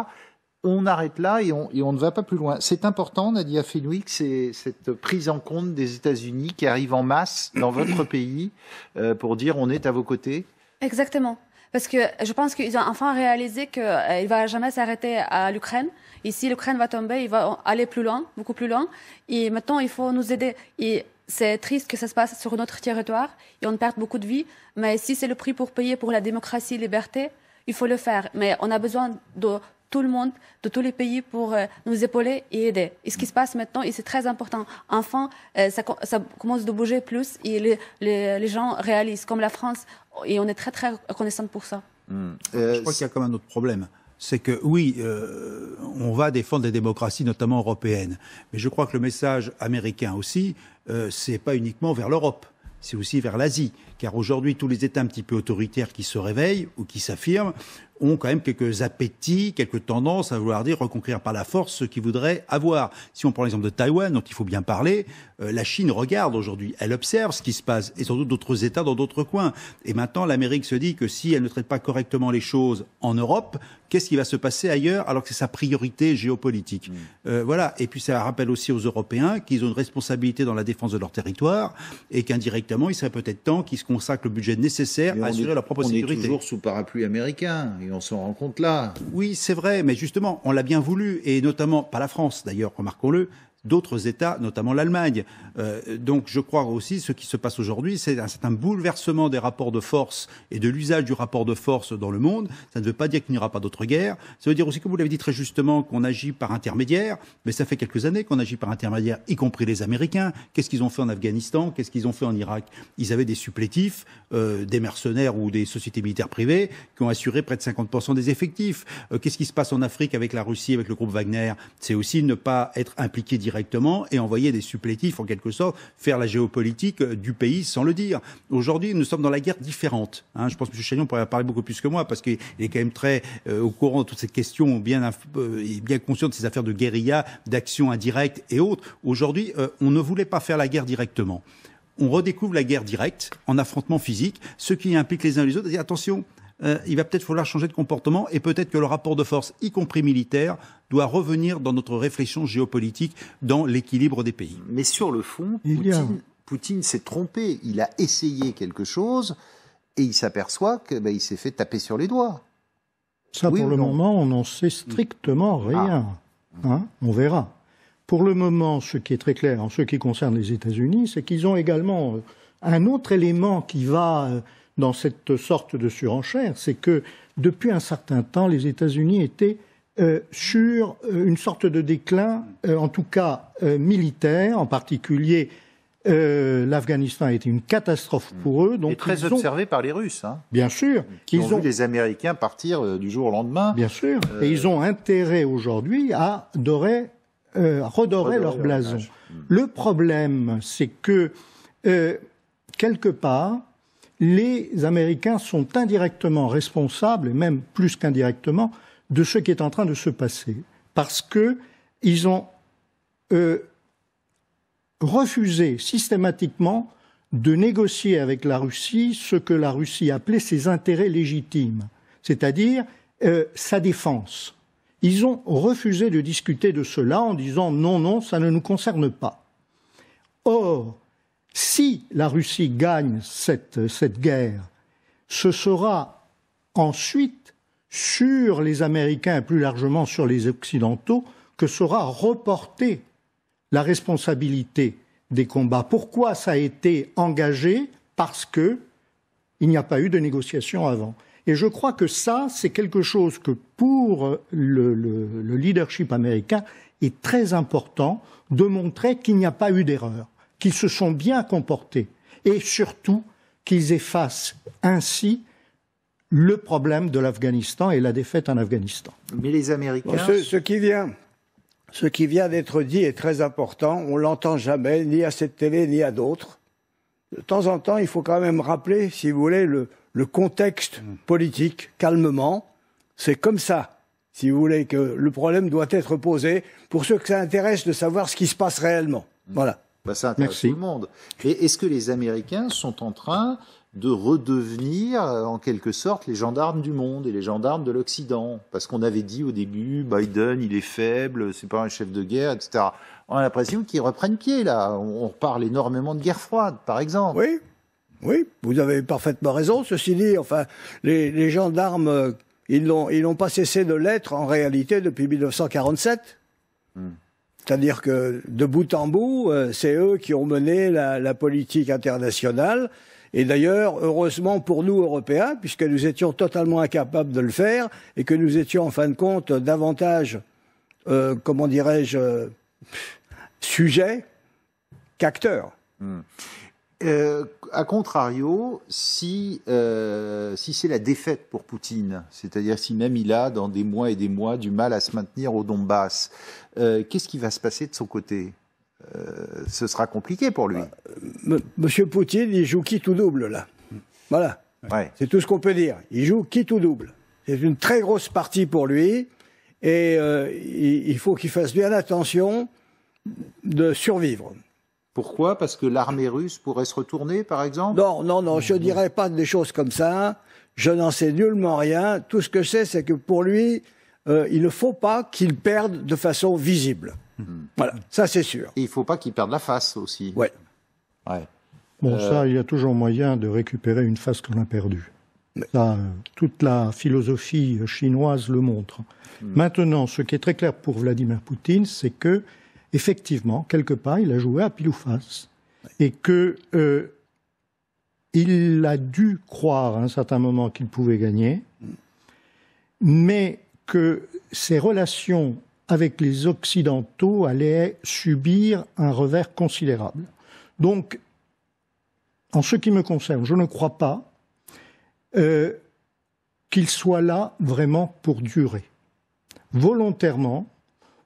[SPEAKER 1] On arrête là et on ne va pas plus loin. C'est important, Nadia Fenwick, c'est cette prise en compte des États-Unis qui arrive en masse dans votre pays pour dire on est à vos côtés.
[SPEAKER 10] Exactement. Parce que je pense qu'ils ont enfin réalisé qu'il ne va jamais s'arrêter à l'Ukraine. Et si l'Ukraine va tomber, il va aller plus loin, beaucoup plus loin. Et maintenant, il faut nous aider. Et c'est triste que ça se passe sur notre territoire et on perd beaucoup de vies. Mais si c'est le prix pour payer pour la démocratie et la liberté, il faut le faire. Mais on a besoin de tout le monde, de tous les pays pour nous épauler et aider. Et ce qui se passe maintenant, et c'est très important, enfin, ça commence de bouger plus et les gens réalisent, comme la France, et on est très, très reconnaissants pour ça.
[SPEAKER 2] Je crois qu'il y a comme un autre problème. C'est que oui, on va défendre les démocraties, notamment européennes. Mais je crois que le message américain aussi, c'est pas uniquement vers l'Europe, c'est aussi vers l'Asie. Car aujourd'hui, tous les États un petit peu autoritaires qui se réveillent ou qui s'affirment ont quand même quelques appétits, quelques tendances à vouloir dire reconquérir par la force ce qu'ils voudraient avoir. Si on prend l'exemple de Taïwan, dont il faut bien parler, la Chine regarde aujourd'hui, elle observe ce qui se passe, et surtout d'autres États dans d'autres coins. Et maintenant, l'Amérique se dit que si elle ne traite pas correctement les choses en Europe, qu'est-ce qui va se passer ailleurs alors que c'est sa priorité géopolitique? Voilà. Et puis ça rappelle aussi aux Européens qu'ils ont une responsabilité dans la défense de leur territoire et qu'indirectement, il serait peut-être temps qu'ils se consacrent le budget nécessaire à assurer leur propre sécurité.
[SPEAKER 1] On est toujours sous parapluie américain et on s'en rend compte là.
[SPEAKER 2] Oui, c'est vrai, mais justement, on l'a bien voulu, et notamment, pas la France d'ailleurs, remarquons-le, d'autres États, notamment l'Allemagne. Donc je crois aussi ce qui se passe aujourd'hui, c'est un certain bouleversement des rapports de force et de l'usage du rapport de force dans le monde. Ça ne veut pas dire qu'il n'y aura pas d'autres guerres. Ça veut dire aussi, comme vous l'avez dit très justement, qu'on agit par intermédiaire. Mais ça fait quelques années qu'on agit par intermédiaire, y compris les Américains. Qu'est-ce qu'ils ont fait en Afghanistan? Qu'est-ce qu'ils ont fait en Irak? Ils avaient des supplétifs, des mercenaires ou des sociétés militaires privées qui ont assuré près de 50% des effectifs. Qu'est-ce qui se passe en Afrique avec la Russie, avec le groupe Wagner? C'est aussi ne pas être impliqué directement et envoyer des supplétifs, en quelque sorte, faire la géopolitique du pays sans le dire. Aujourd'hui, nous sommes dans la guerre différente. Je pense que M. Chagnon pourrait parler beaucoup plus que moi, parce qu'il est quand même très au courant de toutes ces questions, bien conscient de ces affaires de guérilla, d'actions indirectes et autres. Aujourd'hui, on ne voulait pas faire la guerre directement. On redécouvre la guerre directe en affrontement physique, ce qui implique les uns les autres. Attention, il va peut-être falloir changer de comportement et peut-être que le rapport de force, y compris militaire, doit revenir dans notre réflexion géopolitique, dans l'équilibre des pays.
[SPEAKER 1] Mais sur le fond, Poutine s'est trompé. Il a essayé quelque chose et il s'aperçoit qu'il s'est fait taper sur les doigts.
[SPEAKER 4] Ça, oui, pour le moment, on n'en sait strictement rien. On verra. Pour le moment, ce qui est très clair en ce qui concerne les États-Unis, c'est qu'ils ont également un autre élément qui va dans cette sorte de surenchère, c'est que depuis un certain temps, les États-Unis étaient sur une sorte de déclin, en tout cas militaire, en particulier l'Afghanistan a été une catastrophe pour eux. Donc
[SPEAKER 1] et très observé par les Russes.
[SPEAKER 4] Bien sûr.
[SPEAKER 1] Ils ont vu les Américains partir du jour au lendemain.
[SPEAKER 4] Bien sûr. Et ils ont intérêt aujourd'hui à redorer leur blason. Le problème, c'est que, quelque part, les Américains sont indirectement responsables, et même plus qu'indirectement, de ce qui est en train de se passer. Parce qu'ils ont refusé systématiquement de négocier avec la Russie ce que la Russie appelait ses intérêts légitimes, c'est-à-dire sa défense. Ils ont refusé de discuter de cela en disant « non, non, ça ne nous concerne pas ». Or, Si la Russie gagne cette guerre, ce sera ensuite sur les Américains et plus largement sur les Occidentaux que sera reportée la responsabilité des combats. Pourquoi ça a été engagé? Parce que il n'y a pas eu de négociation avant. Et je crois que ça, c'est quelque chose que pour le leadership américain est très important de montrer qu'il n'y a pas eu d'erreur, qu'ils se sont bien comportés et surtout qu'ils effacent ainsi le problème de l'Afghanistan et la défaite en Afghanistan.
[SPEAKER 1] Mais les Américains...
[SPEAKER 3] Ce qui vient d'être dit est très important. On l'entend jamais, ni à cette télé, ni à d'autres. De temps en temps, il faut quand même rappeler, si vous voulez, le contexte politique, calmement. C'est comme ça, si vous voulez, que le problème doit être posé pour ceux que ça intéresse de savoir ce qui se passe réellement. Voilà.
[SPEAKER 1] Ça intéresse tout le monde. Et est-ce que les Américains sont en train de redevenir, en quelque sorte, les gendarmes du monde et les gendarmes de l'Occident? Parce qu'on avait dit au début, Biden, il est faible, c'est pas un chef de guerre, etc. On a l'impression qu'ils reprennent pied, là. On parle énormément de guerre froide, par exemple.
[SPEAKER 3] Oui, vous avez parfaitement raison. Ceci dit, enfin, les gendarmes, ils n'ont pas cessé de l'être, en réalité, depuis 1947. C'est-à-dire que, de bout en bout, c'est eux qui ont mené la politique internationale. Et d'ailleurs, heureusement pour nous, Européens, puisque nous étions totalement incapables de le faire, et que nous étions, en fin de compte, davantage, comment dirais-je, sujets qu'acteurs.
[SPEAKER 1] A contrario, si c'est la défaite pour Poutine, c'est-à-dire si même il a, dans des mois et des mois, du mal à se maintenir au Donbass, qu'est-ce qui va se passer de son côté? Ce sera compliqué pour lui.
[SPEAKER 3] Monsieur Poutine, il joue quitte ou double, là. Voilà.
[SPEAKER 1] Ouais.
[SPEAKER 3] C'est tout ce qu'on peut dire. Il joue quitte ou double. C'est une très grosse partie pour lui. Et il faut qu'il fasse bien attention de survivre.
[SPEAKER 1] Pourquoi? Parce que l'armée russe pourrait se retourner, par exemple?
[SPEAKER 3] Non, je ne dirais pas des choses comme ça. Je n'en sais nullement rien. Tout ce que je sais, c'est que pour lui, il ne faut pas qu'il perde de façon visible. Voilà, ça c'est sûr.
[SPEAKER 1] Et il ne faut pas qu'il perde la face aussi.
[SPEAKER 3] Ouais.
[SPEAKER 4] Bon, ça, il y a toujours moyen de récupérer une face qu'on a perdue. Ça, toute la philosophie chinoise le montre. Maintenant, ce qui est très clair pour Vladimir Poutine, c'est que, effectivement, quelque part, il a joué à pile ou face. Et que il a dû croire à un certain moment qu'il pouvait gagner, mais que ses relations avec les Occidentaux allaient subir un revers considérable. Donc, en ce qui me concerne, je ne crois pas qu'il soit là vraiment pour durer. Volontairement,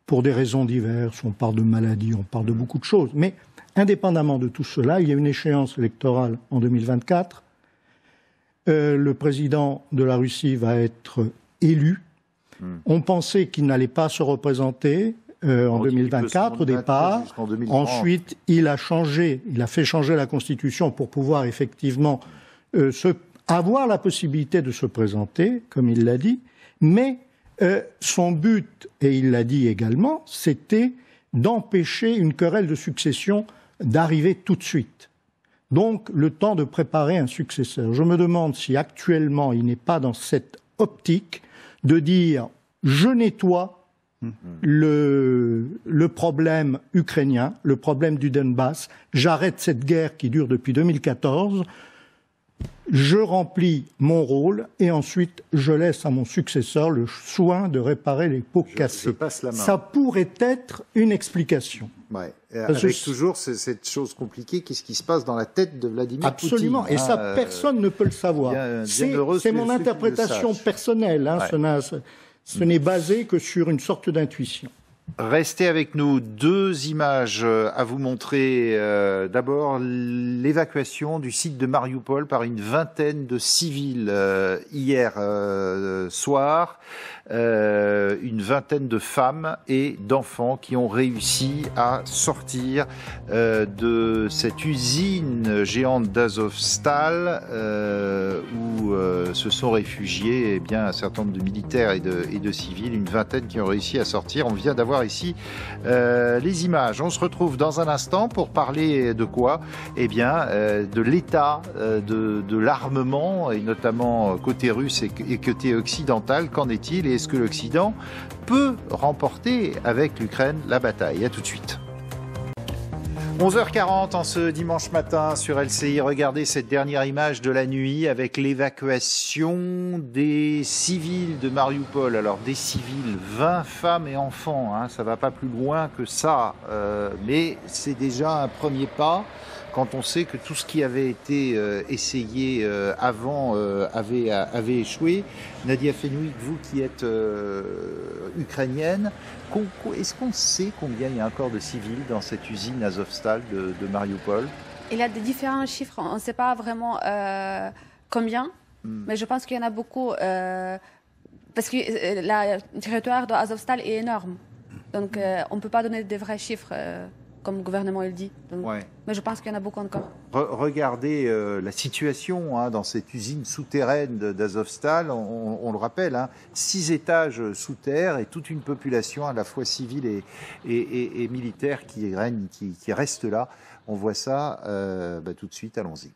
[SPEAKER 4] pour des raisons diverses, on parle de maladies, on parle de beaucoup de choses, mais indépendamment de tout cela, il y a une échéance électorale en 2024. Le président de la Russie va être élu. On pensait qu'il n'allait pas se représenter en 2024 au départ. Ensuite, il a fait changer la Constitution pour pouvoir effectivement avoir la possibilité de se présenter, comme il l'a dit. Mais son but, et il l'a dit également, c'était d'empêcher une querelle de succession d'arriver tout de suite. Donc, le temps de préparer un successeur. Je me demande si actuellement il n'est pas dans cette optique de dire je nettoie le problème ukrainien, le problème du Donbass, j'arrête cette guerre qui dure depuis 2014, je remplis mon rôle et ensuite je laisse à mon successeur le soin de réparer les pots cassés. Ça pourrait être une explication.
[SPEAKER 1] Ouais. Avec toujours cette chose compliquée, qu'est-ce qui se passe dans la tête de Vladimir Poutine?
[SPEAKER 4] Absolument, et ça personne ne peut le savoir. C'est mon interprétation personnelle, ce n'est basé que sur une sorte d'intuition.
[SPEAKER 1] Restez avec nous, deux images à vous montrer. D'abord, l'évacuation du site de Mariupol par une vingtaine de civils hier soir. Une vingtaine de femmes et d'enfants qui ont réussi à sortir de cette usine géante d'Azovstal où se sont réfugiés un certain nombre de militaires et de civils, une vingtaine qui ont réussi à sortir. On vient d'avoir voir ici les images. On se retrouve dans un instant pour parler de quoi? Eh bien, de l'état de l'armement, et notamment côté russe et côté occidental. Qu'en est-il et est-ce que l'Occident peut remporter avec l'Ukraine la bataille? À tout de suite. 11h40 en ce dimanche matin sur LCI. Regardez cette dernière image de la nuit avec l'évacuation des civils de Mariupol. Alors des civils, 20 femmes et enfants, hein, ça va pas plus loin que ça, mais c'est déjà un premier pas quand on sait que tout ce qui avait été essayé avant avait échoué. Nadia Fenwick, vous qui êtes ukrainienne, est-ce qu'on sait combien il y a encore de civils dans cette usine Azovstal de Mariupol?
[SPEAKER 10] Il y a des différents chiffres, on ne sait pas vraiment combien, mais je pense qu'il y en a beaucoup, parce que le territoire d'Azovstal est énorme, donc on ne peut pas donner des vrais chiffres. Comme le gouvernement le dit. Donc, ouais. Mais je pense qu'il y en a beaucoup encore.
[SPEAKER 1] Regardez la situation dans cette usine souterraine d'Azovstal. On le rappelle, 6 étages sous terre et toute une population à la fois civile et militaire qui reste là. On voit ça tout de suite. Allons-y.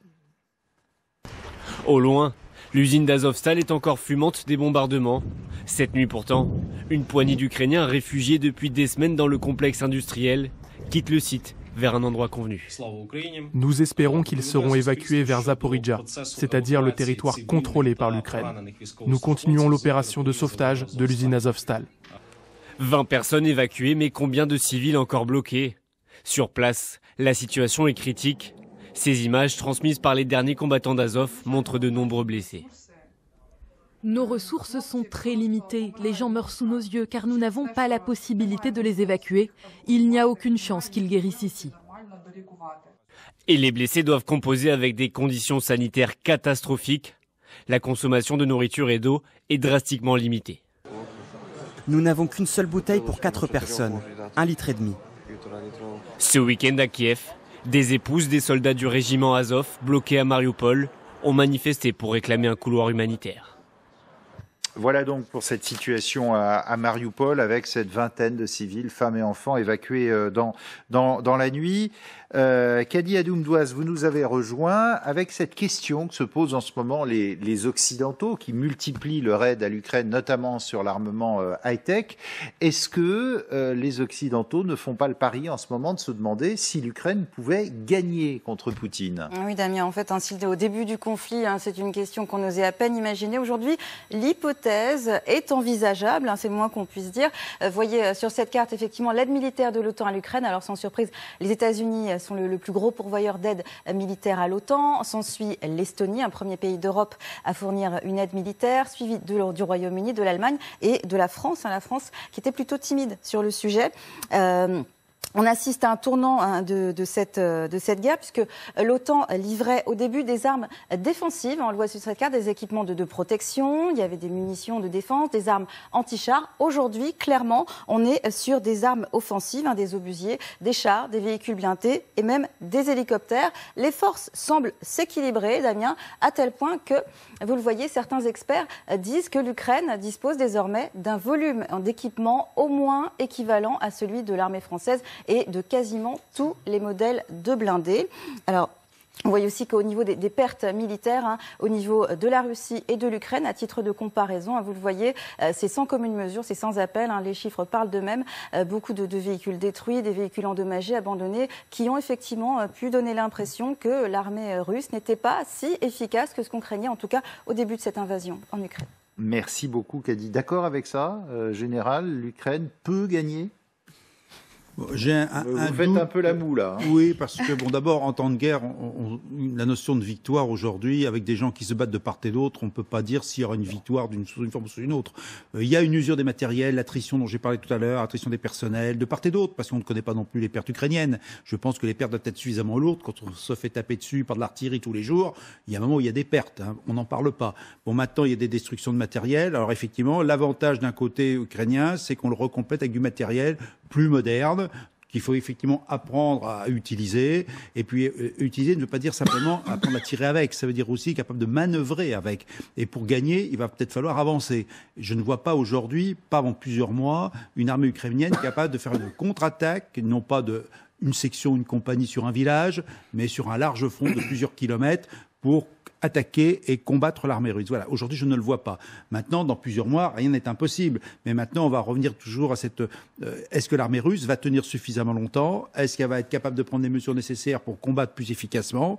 [SPEAKER 6] Au loin, l'usine d'Azovstal est encore fumante des bombardements. Cette nuit pourtant, une poignée d'Ukrainiens réfugiés depuis des semaines dans le complexe industriel quitte le site vers un endroit convenu.
[SPEAKER 7] Nous espérons qu'ils seront évacués vers Zaporijia, c'est-à-dire le territoire contrôlé par l'Ukraine. Nous continuons l'opération de sauvetage de l'usine Azovstal.
[SPEAKER 6] 20 personnes évacuées, mais combien de civils encore bloqués? Sur place, la situation est critique. Ces images transmises par les derniers combattants d'Azov montrent de nombreux blessés.
[SPEAKER 8] Nos ressources sont très limitées. Les gens meurent sous nos yeux car nous n'avons pas la possibilité de les évacuer. Il n'y a aucune chance qu'ils guérissent ici.
[SPEAKER 6] Et les blessés doivent composer avec des conditions sanitaires catastrophiques. La consommation de nourriture et d'eau est drastiquement limitée.
[SPEAKER 9] Nous n'avons qu'une seule bouteille pour 4 personnes, 1,5 litre.
[SPEAKER 6] Ce week-end à Kiev, des épouses des soldats du régiment Azov bloqués à Mariupol ont manifesté pour réclamer un couloir humanitaire.
[SPEAKER 1] Voilà donc pour cette situation à Mariupol avec cette vingtaine de civils, femmes et enfants évacués dans la nuit. Kadi Adoumdouaz, vous nous avez rejoint avec cette question que se posent en ce moment les Occidentaux qui multiplient leur aide à l'Ukraine, notamment sur l'armement high-tech. Est-ce que les Occidentaux ne font pas le pari en ce moment de se demander si l'Ukraine pouvait gagner contre Poutine?
[SPEAKER 19] Oui, Damien, en fait, au début du conflit, c'est une question qu'on osait à peine imaginer. Aujourd'hui, l'hypothèse est envisageable, c'est le moins qu'on puisse dire. Voyez sur cette carte, effectivement, l'aide militaire de l'OTAN à l'Ukraine. Alors, sans surprise, les États-Unis sont le plus gros pourvoyeur d'aide militaire à l'OTAN. S'ensuit l'Estonie, un premier pays d'Europe à fournir une aide militaire, suivi du Royaume-Uni, de l'Allemagne et de la France. La France qui était plutôt timide sur le sujet. On assiste à un tournant de cette guerre puisque l'OTAN livrait au début des armes défensives. On le voit sur cette carte, des équipements de protection, il y avait des munitions de défense, des armes anti-chars. Aujourd'hui, clairement, on est sur des armes offensives, des obusiers, des chars, des véhicules blindés et même des hélicoptères. Les forces semblent s'équilibrer, Damien, à tel point que, vous le voyez, certains experts disent que l'Ukraine dispose désormais d'un volume d'équipement au moins équivalent à celui de l'armée française et de quasiment tous les modèles de blindés. Alors, on voit aussi qu'au niveau des pertes militaires, au niveau de la Russie et de l'Ukraine, à titre de comparaison, vous le voyez, c'est sans commune mesure, c'est sans appel, les chiffres parlent d'eux-mêmes. Beaucoup de véhicules détruits, des véhicules endommagés, abandonnés, qui ont effectivement pu donner l'impression que l'armée russe n'était pas si efficace que ce qu'on craignait, en tout cas au début de cette invasion en Ukraine.
[SPEAKER 1] Merci beaucoup, Kadi. D'accord avec ça, Général, l'Ukraine peut gagner?
[SPEAKER 2] Vous
[SPEAKER 1] faites un peu la moue, là.
[SPEAKER 2] Oui, parce que, d'abord, en temps de guerre, la notion de victoire aujourd'hui, avec des gens qui se battent de part et d'autre, on ne peut pas dire s'il y aura une victoire d'une forme ou sous une autre. Il y a une usure des matériels, l'attrition dont j'ai parlé tout à l'heure, l'attrition des personnels, de part et d'autre, parce qu'on ne connaît pas non plus les pertes ukrainiennes. Je pense que les pertes doivent être suffisamment lourdes. Quand on se fait taper dessus par de l'artillerie tous les jours, il y a un moment où il y a des pertes. On n'en parle pas. Bon, maintenant, il y a des destructions de matériel. Alors, effectivement, l'avantage d'un côté ukrainien, c'est qu'on le recomplète avec du matériel plus moderne, qu'il faut effectivement apprendre à utiliser. Et puis, utiliser ne veut pas dire simplement apprendre à tirer avec. Ça veut dire aussi capable de manœuvrer avec. Et pour gagner, il va peut-être falloir avancer. Je ne vois pas aujourd'hui, pas avant plusieurs mois, une armée ukrainienne capable de faire une contre-attaque, non pas une section, une compagnie sur un village, mais sur un large front de plusieurs kilomètres pour attaquer et combattre l'armée russe. Voilà, aujourd'hui je ne le vois pas. Maintenant, dans plusieurs mois, rien n'est impossible. Mais maintenant, on va revenir toujours à cette... est-ce que l'armée russe va tenir suffisamment longtemps? Est-ce qu'elle va être capable de prendre les mesures nécessaires pour combattre plus efficacement?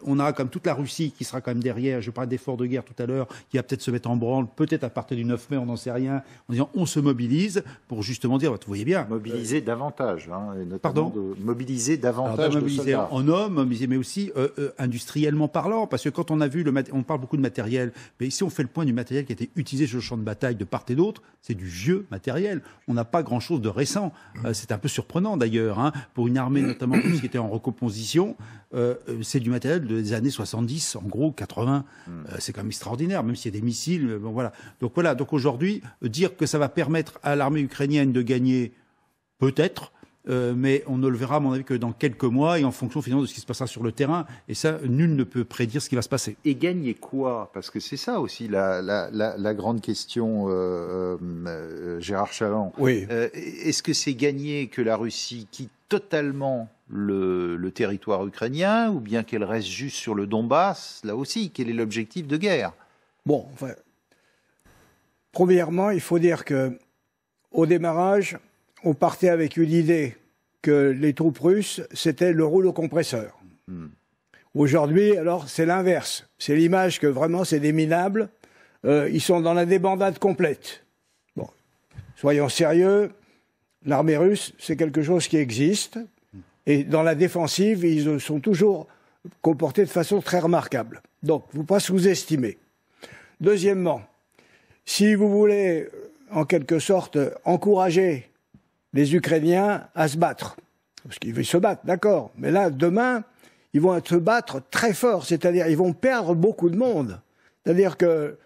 [SPEAKER 2] On aura comme toute la Russie qui sera quand même derrière. Je parlais d'efforts de guerre tout à l'heure, qui va peut-être se mettre en branle, peut-être à partir du 9 mai, on n'en sait rien, en disant on se mobilise pour justement dire, vous voyez bien...
[SPEAKER 1] Mobiliser davantage, hein, et notamment
[SPEAKER 2] Pardon,
[SPEAKER 1] de mobiliser davantage de soldats.
[SPEAKER 2] En hommes, mais aussi industriellement parlant, parce que quand on a vu, on parle beaucoup de matériel, mais ici on fait le point du matériel qui a été utilisé sur le champ de bataille de part et d'autre, c'est du vieux matériel. On n'a pas grand-chose de récent. C'est un peu surprenant d'ailleurs, hein, pour une armée notamment qui était en recomposition, c'est du matériel des années 70, en gros 80. C'est quand même extraordinaire, même s'il y a des missiles. Bon, voilà. Donc aujourd'hui, dire que ça va permettre à l'armée ukrainienne de gagner, peut-être, mais on ne le verra, à mon avis, que dans quelques mois et en fonction finalement de ce qui se passera sur le terrain. Et ça, nul ne peut prédire ce qui va se passer.
[SPEAKER 1] Et gagner quoi? Parce que c'est ça aussi la grande question, Gérard Chaland.
[SPEAKER 3] Oui.
[SPEAKER 1] Est-ce que c'est gagner que la Russie quitte totalement le territoire ukrainien ou bien qu'elle reste juste sur le Donbass? Là aussi, quel est l'objectif de guerre?
[SPEAKER 3] Bon, enfin, premièrement, il faut dire que au démarrage, on partait avec une idée que les troupes russes, c'était le rouleau compresseur. Aujourd'hui, alors, c'est l'inverse. C'est l'image que vraiment, c'est des minables. Ils sont dans la débandade complète. Bon, soyons sérieux, l'armée russe, c'est quelque chose qui existe. Et dans la défensive, ils sont toujours comportés de façon très remarquable. Donc, il ne faut pas sous-estimer. Deuxièmement, si vous voulez, en quelque sorte, encourager les Ukrainiens à se battre, parce qu'ils veulent se battre, d'accord, mais là, demain, ils vont se battre très fort, c'est-à-dire ils vont perdre beaucoup de monde. C'est-à-dire que,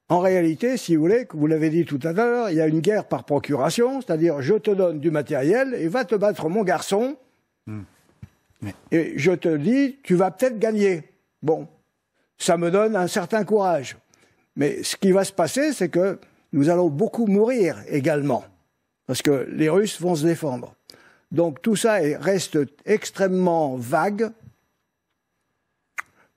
[SPEAKER 3] en réalité, si vous voulez, que vous l'avez dit tout à l'heure, il y a une guerre par procuration, c'est-à-dire je te donne du matériel et va te battre mon garçon, et je te dis, tu vas peut-être gagner. Bon, ça me donne un certain courage. Mais ce qui va se passer, c'est que nous allons beaucoup mourir également. Parce que les Russes vont se défendre. Donc tout ça reste extrêmement vague.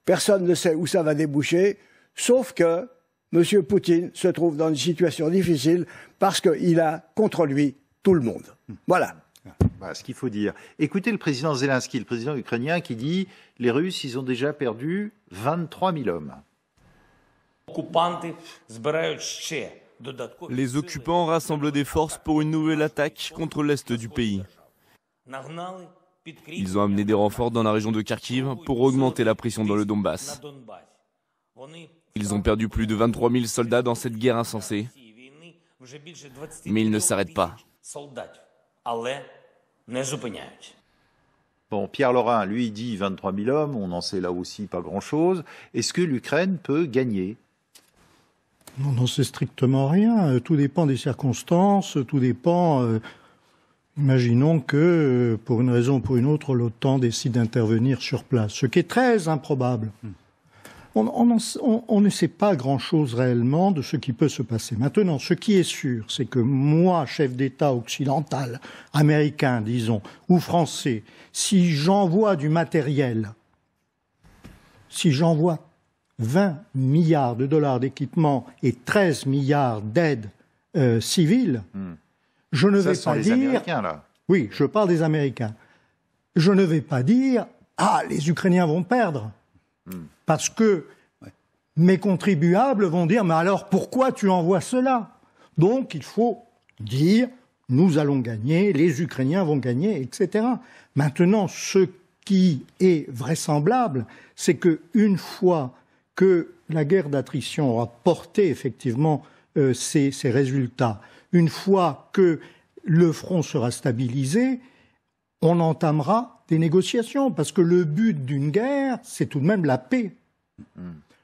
[SPEAKER 3] Personne ne sait où ça va déboucher, sauf que M. Poutine se trouve dans une situation difficile parce qu'il a contre lui tout le monde. Voilà.
[SPEAKER 1] Voilà ce qu'il faut dire. Écoutez le président Zelensky, le président ukrainien, qui dit « Les Russes, ils ont déjà perdu 23 000 hommes ».
[SPEAKER 21] Les occupants rassemblent des forces pour une nouvelle attaque contre l'est du pays. Ils ont amené des renforts dans la région de Kharkiv pour augmenter la pression dans le Donbass. Ils ont perdu plus de 23 000 soldats dans cette guerre insensée. Mais ils ne s'arrêtent pas.
[SPEAKER 1] Bon, Pierre Laurin, lui, dit 23 000 hommes, on n'en sait là aussi pas grand-chose. Est-ce que l'Ukraine peut gagner ?
[SPEAKER 4] On n'en sait strictement rien. Tout dépend des circonstances, tout dépend... Imaginons que, pour une raison ou pour une autre, l'OTAN décide d'intervenir sur place, ce qui est très improbable. On ne sait pas grand-chose réellement de ce qui peut se passer. Maintenant, ce qui est sûr, c'est que moi, chef d'État occidental, américain, disons, ou français, si j'envoie du matériel, si j'envoie 20 milliards de dollars d'équipement et 13 milliards d'aides civiles, je ne vais pas dire...
[SPEAKER 1] Américains, là.
[SPEAKER 4] Oui, je parle des Américains. Je ne vais pas dire « Ah, les Ukrainiens vont perdre ». Parce que mes contribuables vont dire « Mais alors, pourquoi tu envoies cela ?» Donc, il faut dire « Nous allons gagner, les Ukrainiens vont gagner, etc. » Maintenant, ce qui est vraisemblable, c'est qu'une fois que la guerre d'attrition aura porté effectivement ces résultats, une fois que le front sera stabilisé, on entamera des négociations, parce que le but d'une guerre, c'est tout de même la paix.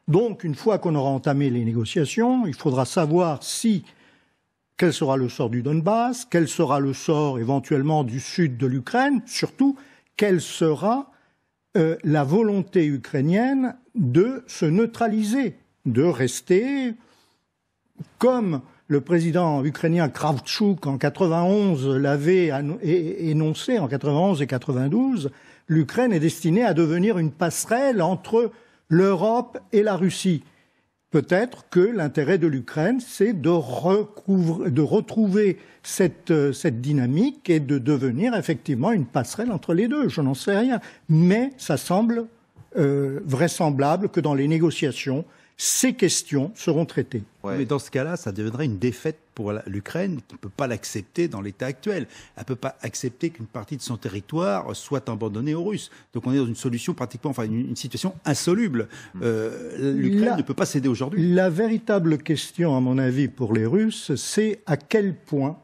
[SPEAKER 4] Donc, une fois qu'on aura entamé les négociations, il faudra savoir si quel sera le sort du Donbass, quel sera le sort éventuellement du sud de l'Ukraine, surtout quelle sera la volonté ukrainienne de se neutraliser, de rester comme le président ukrainien Kravchuk en 91 l'avait énoncé en 91 et 92, l'Ukraine est destinée à devenir une passerelle entre l'Europe et la Russie. Peut-être que l'intérêt de l'Ukraine, c'est de retrouver cette dynamique et de devenir effectivement une passerelle entre les deux. Je n'en sais rien. Mais ça semble vraisemblable que dans les négociations, ces questions seront traitées.
[SPEAKER 2] Ouais. Mais dans ce cas-là, ça deviendrait une défaite pour l'Ukraine qui ne peut pas l'accepter dans l'état actuel. Elle ne peut pas accepter qu'une partie de son territoire soit abandonnée aux Russes. Donc on est dans une solution pratiquement, enfin une situation insoluble. L'Ukraine ne peut pas céder aujourd'hui.
[SPEAKER 4] La véritable question, à mon avis, pour les Russes, c'est à quel point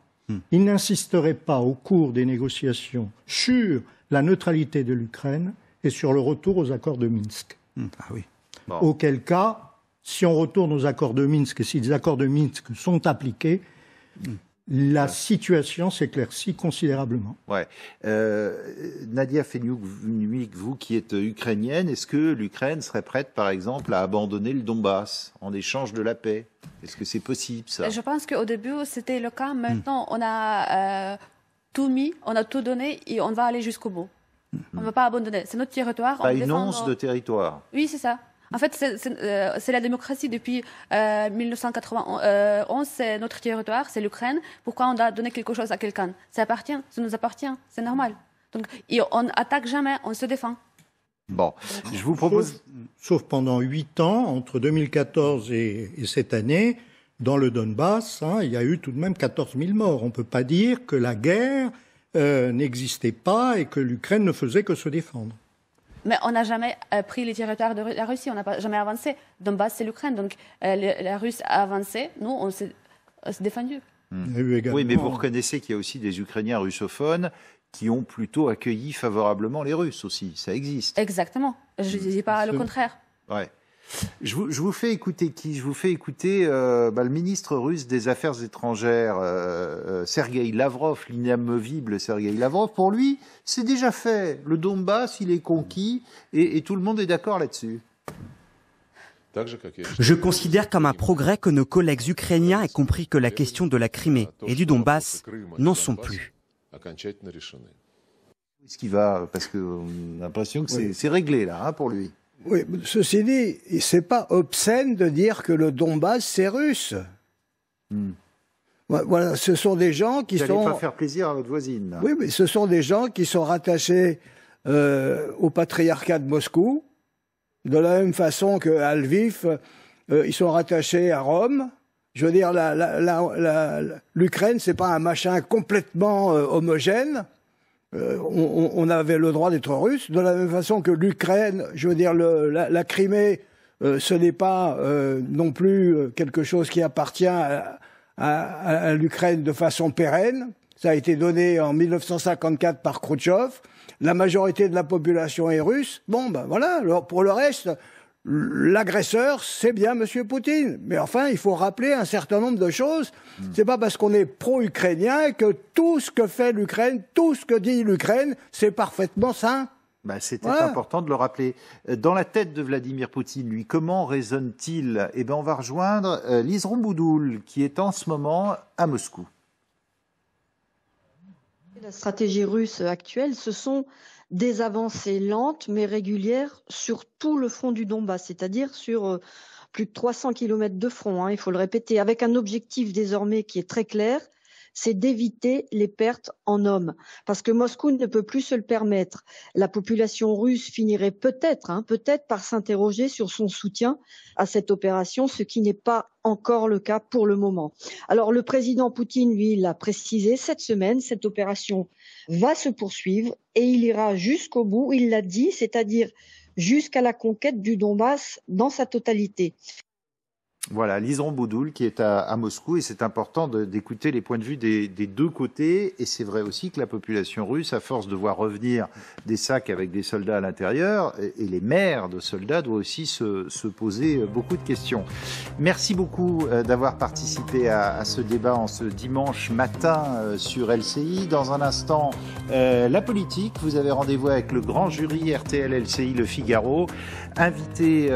[SPEAKER 4] ils n'insisteraient pas au cours des négociations sur la neutralité de l'Ukraine et sur le retour aux accords de Minsk.
[SPEAKER 2] Ah oui.
[SPEAKER 4] Bon. Auquel cas, si on retourne aux accords de Minsk et si les accords de Minsk sont appliqués, la situation s'éclaircit considérablement.
[SPEAKER 1] Ouais. Nadia Fenwick, vous qui êtes ukrainienne, est-ce que l'Ukraine serait prête, par exemple, à abandonner le Donbass en échange de la paix? Est-ce que c'est possible, ça?
[SPEAKER 10] Je pense qu'au début, c'était le cas. Maintenant, on a tout mis, on a tout donné et on va aller jusqu'au bout. On ne va pas abandonner. C'est notre territoire.
[SPEAKER 1] Pas une once de territoire.
[SPEAKER 10] Oui, c'est ça. En fait, c'est la démocratie depuis 1991. C'est notre territoire, c'est l'Ukraine. Pourquoi on doit donner quelque chose à quelqu'un? Ça nous appartient, c'est normal. Donc, on n'attaque jamais, on se défend.
[SPEAKER 1] Bon, je vous propose...
[SPEAKER 4] Sauf pendant 8 ans, entre 2014 et cette année, dans le Donbass, il y a eu tout de même 14 000 morts. On ne peut pas dire que la guerre n'existait pas et que l'Ukraine ne faisait que se défendre.
[SPEAKER 10] Mais on n'a jamais pris les territoires de la Russie, on n'a jamais avancé. Donbass, c'est l'Ukraine, donc la Russie a avancé, nous, on s'est défendu.
[SPEAKER 1] Oui, mais vous reconnaissez qu'il y a aussi des Ukrainiens russophones qui ont plutôt accueilli favorablement les Russes aussi, ça existe.
[SPEAKER 10] Exactement, je ne dis pas le contraire.
[SPEAKER 1] Ouais. Je vous fais écouter qui? Je vous fais écouter le ministre russe des Affaires étrangères, Sergueï Lavrov, l'inamovible Sergueï Lavrov. Pour lui, c'est déjà fait. Le Donbass, il est conquis et tout le monde est d'accord là-dessus.
[SPEAKER 9] Je considère comme un progrès que nos collègues ukrainiens aient compris que la question de la Crimée et du Donbass n'en sont plus.
[SPEAKER 1] Ce qui va, parce qu'on a l'impression que c'est réglé là, pour lui.
[SPEAKER 3] Oui, ceci dit, c'est pas obscène de dire que le Donbass, c'est russe. Voilà, ce sont des gens qui
[SPEAKER 1] Vous
[SPEAKER 3] sont...
[SPEAKER 1] n'allez pas faire plaisir à votre voisine. Là.
[SPEAKER 3] Oui, mais ce sont des gens qui sont rattachés au patriarcat de Moscou, de la même façon qu'à Lviv, ils sont rattachés à Rome. Je veux dire, l'Ukraine, c'est pas un machin complètement homogène. On avait le droit d'être russe, de la même façon que l'Ukraine, je veux dire, la Crimée, ce n'est pas non plus quelque chose qui appartient à l'Ukraine de façon pérenne. Ça a été donné en 1954 par Khrouchtchev. La majorité de la population est russe. Bon, ben voilà. Alors, pour le reste, l'agresseur, c'est bien M. Poutine. Mais enfin, il faut rappeler un certain nombre de choses. C'est pas parce qu'on est pro-ukrainien que tout ce que fait l'Ukraine, tout ce que dit l'Ukraine, c'est parfaitement sain.
[SPEAKER 1] C'était important de le rappeler. Dans la tête de Vladimir Poutine, lui, comment raisonne-t-il? Eh bien, on va rejoindre Lise Romboudoul, qui est en ce moment à Moscou.
[SPEAKER 11] La stratégie russe actuelle, ce sont des avancées lentes mais régulières sur tout le front du Donbass, c'est-à-dire sur plus de 300 km de front, il faut le répéter, avec un objectif désormais qui est très clair, c'est d'éviter les pertes en hommes. Parce que Moscou ne peut plus se le permettre. La population russe finirait peut-être par s'interroger sur son soutien à cette opération, ce qui n'est pas encore le cas pour le moment. Alors le président Poutine, lui, l'a précisé cette semaine, cette opération va se poursuivre et il ira jusqu'au bout, il l'a dit, c'est-à-dire jusqu'à la conquête du Donbass dans sa totalité.
[SPEAKER 1] Voilà, Liseron Boudoul qui est à Moscou, et c'est important d'écouter les points de vue des deux côtés. Et c'est vrai aussi que la population russe, à force de voir revenir des sacs avec des soldats à l'intérieur, et les mères de soldats doivent aussi se poser beaucoup de questions. Merci beaucoup d'avoir participé à ce débat en ce dimanche matin sur LCI. Dans un instant, la politique. Vous avez rendez-vous avec le grand jury RTL LCI Le Figaro. Invité